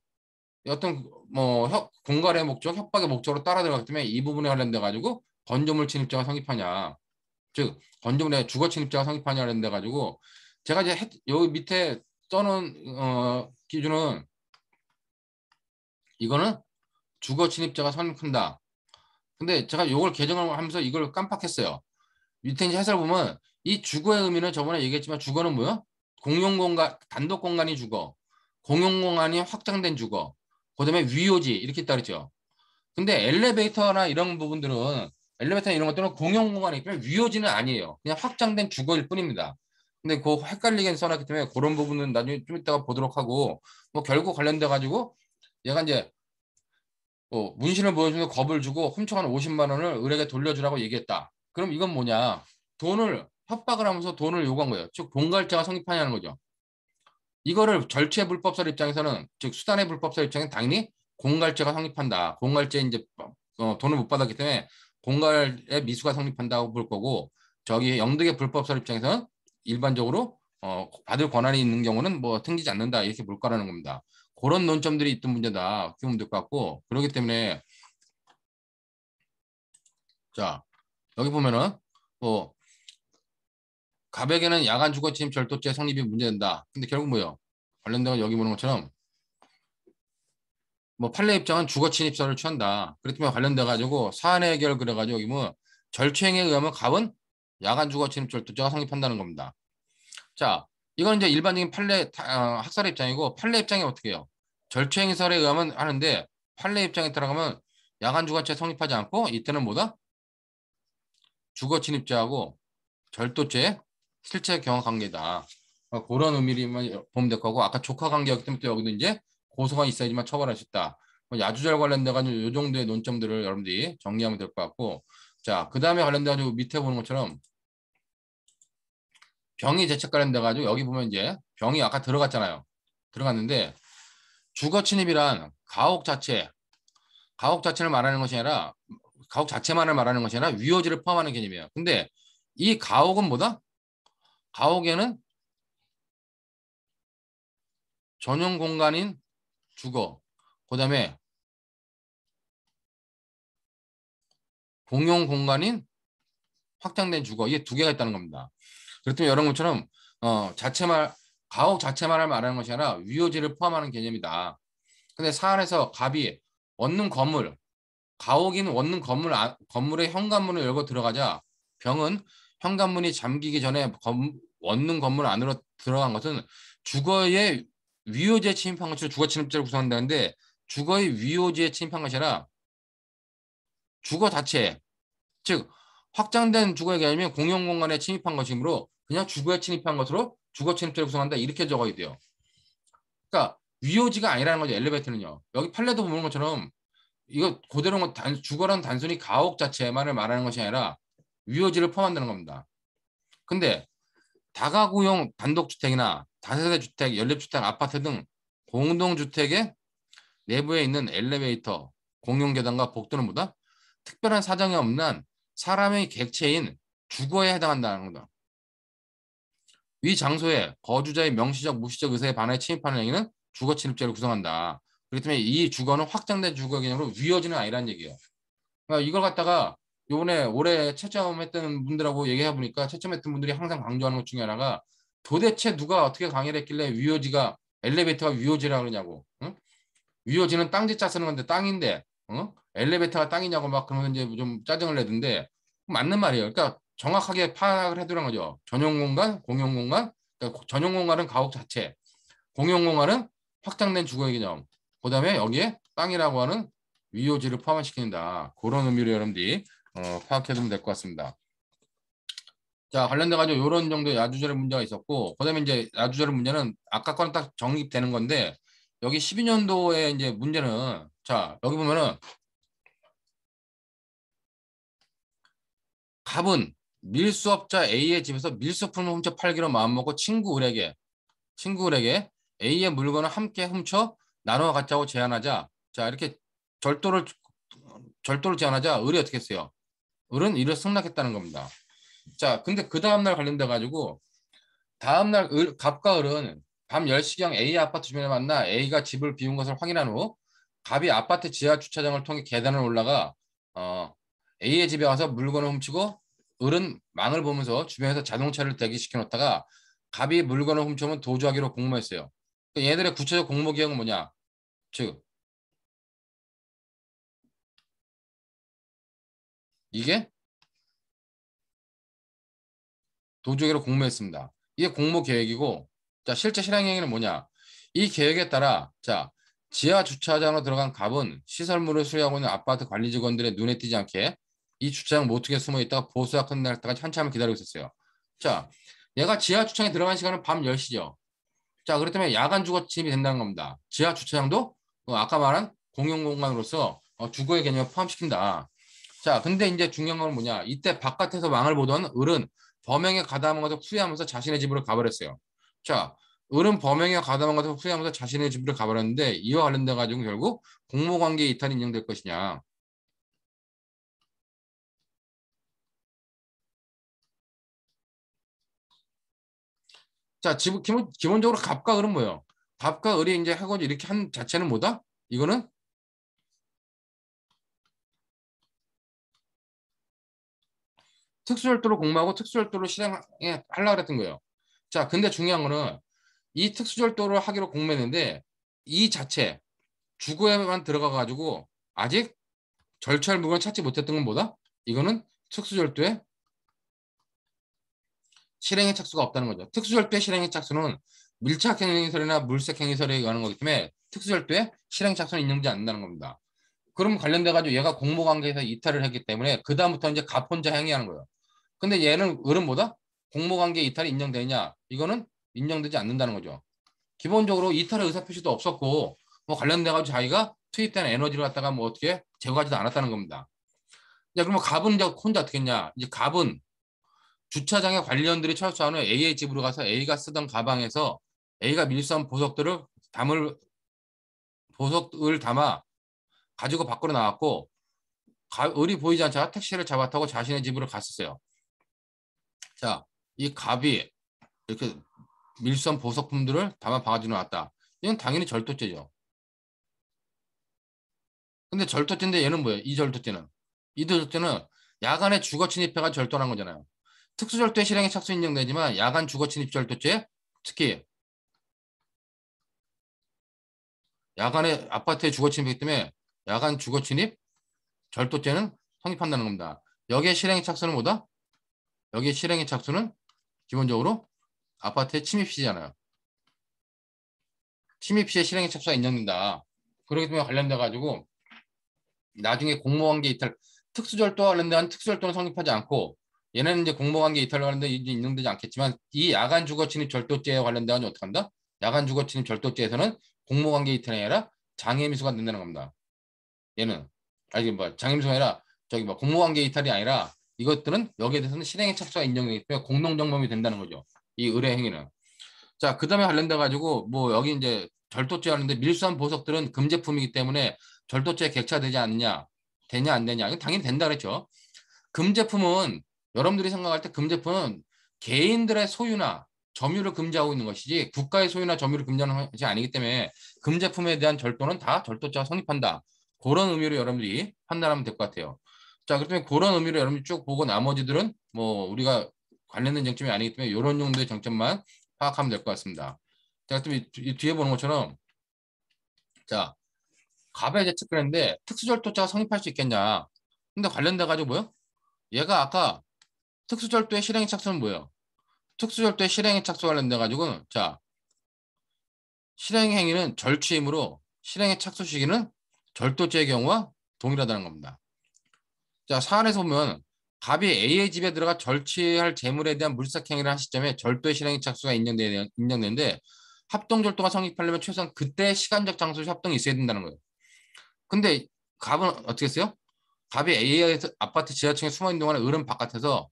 어떤 뭐 공갈의 목적, 협박의 목적으로 따라 들어갔기 때문에 이 부분에 관련돼 가지고 건조물 침입자가 성립하냐, 즉 건조물의 주거 침입자가 성립하냐 관련돼 가지고 제가 이제 여기 밑에 써놓은 기준은 이거는 주거 침입자가 성립한다. 근데 제가 이걸 개정을 하면서 이걸 깜빡했어요. 밑에 이제 해설 보면 이 주거의 의미는 저번에 얘기했지만 주거는 뭐야? 공용 공간, 단독 공간이 주거, 공용 공간이 확장된 주거, 그다음에 위요지 이렇게 있다 그랬죠. 근데 엘리베이터나 이런 부분들은 엘리베이터나 이런 것들은 공용 공간이기 때문에 위요지는 아니에요. 그냥 확장된 주거일 뿐입니다. 근데 그 헷갈리게 써놨기 때문에 그런 부분은 나중에 좀 이따가 보도록 하고 뭐 결국 관련돼 가지고 얘가 이제 문신을 보여주면서 겁을 주고 훔쳐간 50만 원을 을에게 돌려주라고 얘기했다. 그럼 이건 뭐냐? 돈을 협박을 하면서 돈을 요구한 거예요. 즉 공갈죄가 성립하냐는 거죠. 이거를 절취의 불법설 입장에서는 즉 수단의 불법설 입장에는 당연히 공갈죄가 성립한다. 공갈죄 이제 돈을 못 받았기 때문에 공갈의 미수가 성립한다고 볼 거고 저기 영득의 불법설 입장에서는 일반적으로 받을 권한이 있는 경우는 뭐 등기지 않는다 이렇게 볼 거라는 겁니다. 그런 논점들이 있던 문제다. 그렇게 보면 될 것 같고 그렇기 때문에 자, 여기 보면은 뭐 갑에게는 야간 주거 침입 절도죄 성립이 문제된다. 근데 결국 뭐예요? 관련된 건 여기 보는 것처럼 뭐 판례 입장은 주거 침입설을 취한다. 그렇지만 관련돼 가지고 사안 해결 그래 가지고 여기 뭐 절취행에 의하면 갑은 야간 주거 침입 절도죄가 성립한다는 겁니다. 자, 이건 이제 일반적인 학살의 입장이고 판례 입장이 어떻게 해요? 절취행설에 의하면 하는데 판례 입장에 따라가면 야간 주거죄 성립하지 않고 이때는 뭐다? 주거 침입죄하고 절도죄 실체 경험 관계다. 그런 의미만 보면 될 거고 아까 조카 관계였기 때문에 또 여기도 이제 고소가 있어야지만 처벌할 수 있다. 야주절 관련돼 가지고 이 정도의 논점들을 여러분들이 정리하면 될 것 같고 자, 그 다음에 관련돼 가지고 밑에 보는 것처럼 병이 대책 관련돼 가지고 여기 보면 이제 병이 아까 들어갔잖아요. 들어갔는데 주거 침입이란 가혹 자체를 말하는 것이 아니라 가혹 자체만을 말하는 것이 아니라 위호지를 포함하는 개념이에요. 근데 이 가혹은 뭐다? 가옥에는 전용 공간인 주거, 그다음에 공용 공간인 확장된 주거 이게 두 개가 있다는 겁니다. 그렇다면 여러분 것처럼 자체말 가옥 자체만을 말하는 것이 아니라 위호지를 포함하는 개념이다. 근데 사안에서 갑이 원룸 건물 가옥인 원룸 건물의 현관문을 열고 들어가자 병은 현관문이 잠기기 전에 원룸 건물 안으로 들어간 것은 주거의 위호지에 침입한 것으로 주거 침입죄를 구성한다는데 주거의 위호지에 침입한 것이 아니라 주거 자체 즉 확장된 주거의 개념이 공용 공간에 침입한 것이므로 그냥 주거에 침입한 것으로 주거 침입죄를 구성한다 이렇게 적어야 돼요. 그러니까 위호지가 아니라는 거죠. 엘리베이터는요. 여기 판례도 보는 것처럼 이거 그대로 주거란 단순히 가옥 자체만을 말하는 것이 아니라 위호지를 포함한다는 겁니다. 근데 다가구용 단독주택이나 다세대 주택, 연립주택, 아파트 등 공동주택의 내부에 있는 엘리베이터, 공용계단과 복도는 뭐다? 특별한 사정이 없는 한 사람의 객체인 주거에 해당한다는 거다. 위 장소에 거주자의 명시적, 무시적 의사에 반해 침입하는 행위는 주거 침입죄를 구성한다. 그렇기 때문에 이 주거는 확장된 주거 개념으로 위허지는 아니라는 얘기예요. 그러니까 이걸 갖다가 요번에 올해 채점했던 분들하고 얘기해 보니까 채점했던 분들이 항상 강조하는 것 중에 하나가 도대체 누가 어떻게 강의를 했길래 위호지가 엘리베이터가 위호지라 그러냐고. 응? 위호지는 땅짓자 쓰는 건데 땅인데 엘리베이터가 땅이냐고 막 그러면 이제 좀 짜증을 내던데 맞는 말이에요. 그러니까 정확하게 파악을 해두라는 거죠. 전용 공간, 공용 공간. 그러니까 전용 공간은 가옥 자체, 공용 공간은 확장된 주거의 개념. 그다음에 여기에 땅이라고 하는 위호지를 포함시킨다. 그런 의미로 여러분들이 파악해두면 될 것 같습니다. 자, 관련돼 가지고 이런 정도의 야주절의 문제가 있었고, 그다음에 이제 야주절의 문제는 아까 거는 딱 정립되는 건데 여기 12년도에 이제 문제는 자, 여기 보면은 갑은 밀수업자 A의 집에서 밀수품을 훔쳐 팔기로 마음먹고 친구 을에게 A의 물건을 함께 훔쳐 나눠 갖자고 제안하자 자, 이렇게 절도를 절도를 제안하자 을이 어떻게 했어요? 을은 이를 승낙했다는 겁니다. 자, 근데 그 다음날 관련돼 가지고 다음날 갑과 을은 밤 10시경 A 아파트 주변에 만나 A가 집을 비운 것을 확인한 후 갑이 아파트 지하 주차장을 통해 계단을 올라가 A의 집에 와서 물건을 훔치고 을은 망을 보면서 주변에서 자동차를 대기시켜 놓다가 갑이 물건을 훔쳐오면 도주하기로 공모했어요. 그러니까 얘들의 구체적 공모 계획은 뭐냐? 즉 이게 도주하기로 공모했습니다. 이게 공모 계획이고 자 실제 실행 행위는 뭐냐? 이 계획에 따라 자 지하 주차장으로 들어간 갑은 시설물을 수리하고 있는 아파트 관리 직원들의 눈에 띄지 않게 이 주차장 모퉁이에 숨어 있다가 보수가 끝날 때까지 한참을 기다리고 있었어요. 자, 얘가 지하 주차장에 들어간 시간은 밤 10시죠. 자, 그렇다면 야간 주거 침입이 된다는 겁니다. 지하 주차장도 아까 말한 공용 공간으로서 주거의 개념을 포함시킨다. 자, 근데 이제 중요한 건 뭐냐? 이때 바깥에서 왕을 보던 을은 범행에 가담한 것을 후회하면서 자신의 집으로 가버렸어요. 자, 을은 범행에 가담한 것을 후회하면서 자신의 집으로 가버렸는데 이와 관련돼 가지고 결국 공모관계 이탈이 인정될 것이냐? 자, 기본적으로 갑과 을은 뭐예요? 갑과 을이 이제 하고 이렇게 한 자체는 뭐다? 이거는 특수절도로 공모하고 특수절도로 실행하려고 그랬던 거예요. 자, 근데 중요한 거는 이 특수절도를 하기로 공모했는데 이 자체 주거에만 들어가 가지고 아직 절차를 무건 찾지 못했던 건 뭐다? 이거는 특수절도의 실행의 착수가 없다는 거죠. 특수절도의 실행의 착수는 밀착행위설이나 물색행위설에 의한 거기 때문에 특수절도의 실행 착수는 인정되지 않는다는 겁니다. 그럼 관련돼 가지고 얘가 공모관계에서 이탈을 했기 때문에 그 다음부터 이제 갑 혼자 행위하는 거예요. 근데 얘는 을은 뭐다? 공모관계 이탈이 인정되느냐? 이거는 인정되지 않는다는 거죠. 기본적으로 이탈의 의사표시도 없었고 뭐 관련돼 가지고 자기가 투입된 에너지를 갖다가 뭐 어떻게 제거하지도 않았다는 겁니다. 자, 그러면 갑은 이제 혼자 어떻게 했냐? 이제 갑은 주차장에 관리원들이 철수한 후 A의 집으로 가서 A가 쓰던 가방에서 A가 밀수한 보석을 담아 가지고 밖으로 나왔고 을이 보이지 않자 택시를 잡아 타고 자신의 집으로 갔었어요. 자, 이 갑이 이렇게 밀수한 보석품들을 담아 가지고 나왔다. 이건 당연히 절도죄죠. 근데 절도죄인데 얘는 뭐예요? 이 절도죄는 야간에 주거 침입해가 절도한 거잖아요. 특수절도의 실행에 착수 인정되지만 야간 주거 침입 절도죄, 특히 야간에 아파트에 주거 침입이기 때문에 야간 주거 침입 절도죄는 성립한다는 겁니다. 여기에 실행에 착수는 뭐다? 여기에 실행에 착수는 기본적으로 아파트에 침입 시잖아요. 침입 시에 실행에 착수가 인정된다. 그렇기 때문에 관련돼 가지고 나중에 공모관계 이탈 특수절도와 관련된 특수절도는 성립하지 않고 얘네는 이제 공모관계 이탈과 관련된 이제 인정되지 않겠지만 이 야간 주거 침입 절도죄에 관련된 어떻게 한다? 야간 주거 침입 절도죄에서는 공모관계 이탈이 아니라 장애미수가 된다는 겁니다. 얘는 아니 뭐 장애미수가 아니라 저기 뭐 공모관계 이탈이 아니라 이것들은 여기에 대해서는 실행에 착수가 인정되기 때문에 공동정범이 된다는 거죠. 이 의뢰 행위는. 자, 그다음에 관련돼 가지고 뭐 여기 이제 절도죄 하는데 밀수한 보석들은 금제품이기 때문에 절도죄에 객차되지 않느냐, 되냐 안 되냐? 이건 당연히 된다 그랬죠. 금제품은 여러분들이 생각할 때 금제품은 개인들의 소유나 점유를 금지하고 있는 것이지 국가의 소유나 점유를 금지하는 것이 아니기 때문에 금제품에 대한 절도는 다 절도죄가 성립한다. 그런 의미로 여러분들이 판단하면 될 것 같아요. 자, 그렇다면 그런 의미로 여러분들이 쭉 보고 나머지들은 뭐 우리가 관련된 쟁점이 아니기 때문에 이런 정도의 쟁점만 파악하면 될 것 같습니다. 자, 그럼 이 뒤에 보는 것처럼 자, 갑의 예측했는데 특수절도죄가 성립할 수 있겠냐? 근데 관련돼 가지고 뭐요? 얘가 아까 특수절도의 실행에 착수는 뭐예요? 특수절도의 실행에 착수 관련돼 가지고 자, 실행 행위는 절취이므로 실행에 착수 시기는 절도죄의 경우와 동일하다는 겁니다. 자, 사안에서 보면 갑이 A의 집에 들어가 절취할 재물에 대한 물색 행위를 한 시점에 절도의 실행에 착수가 인정되는데 합동절도가 성립하려면 최소한 그때 시간적 장소의 협동이 있어야 된다는 거예요. 근데 갑은 어떻게 했어요? 갑이 A의 아파트 지하층에 숨어 있는 동안에 을은 바깥에서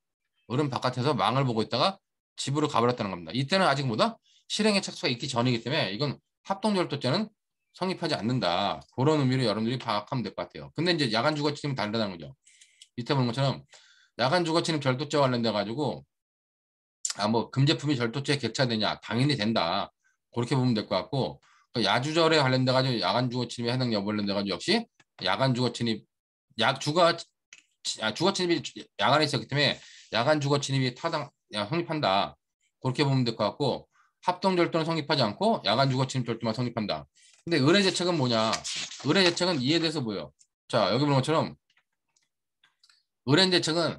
망을 보고 있다가 집으로 가버렸다는 겁니다. 이때는 아직 뭐다? 실행의 착수가 있기 전이기 때문에 이건 합동절도죄는 성립하지 않는다. 그런 의미로 여러분들이 파악하면 될 것 같아요. 근데 이제 야간 주거침입은 다르다는 거죠. 밑에 보는 것처럼 야간 주거침입 절도죄와 관련돼 가지고 뭐 금제품이 절도죄에 객차되냐? 당연히 된다. 그렇게 보면 될 것 같고 야주절에 관련돼 가지고 야간 주거침입에 해당 여부 관련돼 가지고 역시 야간 주거침입 주거침입이 야간에 있었기 때문에 야간 주거침입이 성립한다. 그렇게 보면 될 것 같고 합동절도는 성립하지 않고 야간 주거침입 절도만 성립한다. 근데 의뢰재책은 뭐냐? 의뢰재책은 이에 대해서 뭐예요? 자, 여기 보는 것처럼 의뢰재책은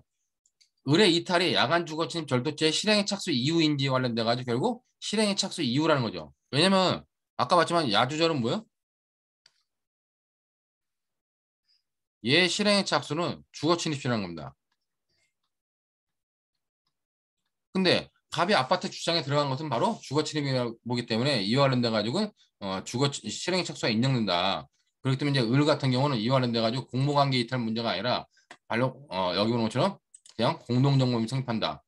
의뢰 이탈이 야간 주거침입 절도죄 실행의 착수 이후인지 관련돼 가지고 결국 실행의 착수 이후라는 거죠. 왜냐면 아까 봤지만 야주절은 뭐예요? 얘 실행의 착수는 주거침입이라는 겁니다. 근데 갑이 아파트 주차장에 들어간 것은 바로 주거침입이기 때문에 이와 관련돼 가지고 실행의 착수가 인정된다. 그렇기 때문에 이제 을 같은 경우는 이와 관련돼 가지고 공모관계 이탈 문제가 아니라 바로 여기 보는 것처럼 그냥 공동정범이 성립한다.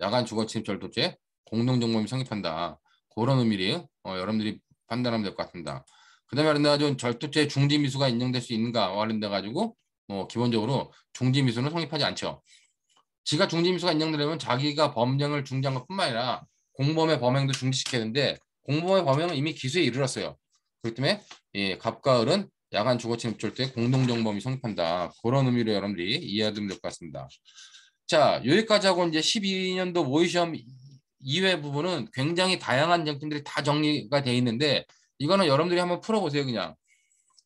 야간 주거침입 절도죄 공동정범이 성립한다. 그런 의미를 여러분들이 판단하면 될 것 같습니다. 그다음에 관련돼가지고 절도죄 중지미수가 인정될 수 있는가와 관련돼가지고 기본적으로 중지미수는 성립하지 않죠. 지가 중지미수가 인정되려면 자기가 범행을 중지한 것뿐만 아니라 공범의 범행도 중지시켜야 되는데 공범의 범행은 이미 기소에 이르렀어요. 그렇기 때문에 갑과 을은 야간 주거침 입주할 때 공동정범이 성립한다. 그런 의미로 여러분들이 이해하시면 될 것 같습니다. 자, 여기까지 하고 이제 12년도 모의시험 이외 부분은 굉장히 다양한 쟁점들이 다 정리가 돼 있는데 이거는 여러분들이 한번 풀어보세요. 그냥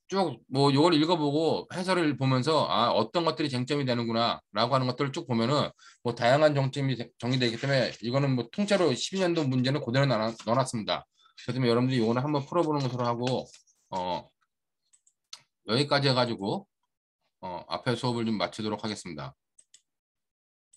쭉 뭐 이걸 읽어보고 해설을 보면서 아 어떤 것들이 쟁점이 되는구나 라고 하는 것들을 쭉 보면은 뭐 다양한 정점이 정리되기 때문에 이거는 뭐 통째로 12년도 문제는 그대로 넣어놨습니다. 그렇기 때문에 여러분들이 이거는 한번 풀어보는 것으로 하고 여기까지 해가지고 앞에 수업을 좀 마치도록 하겠습니다.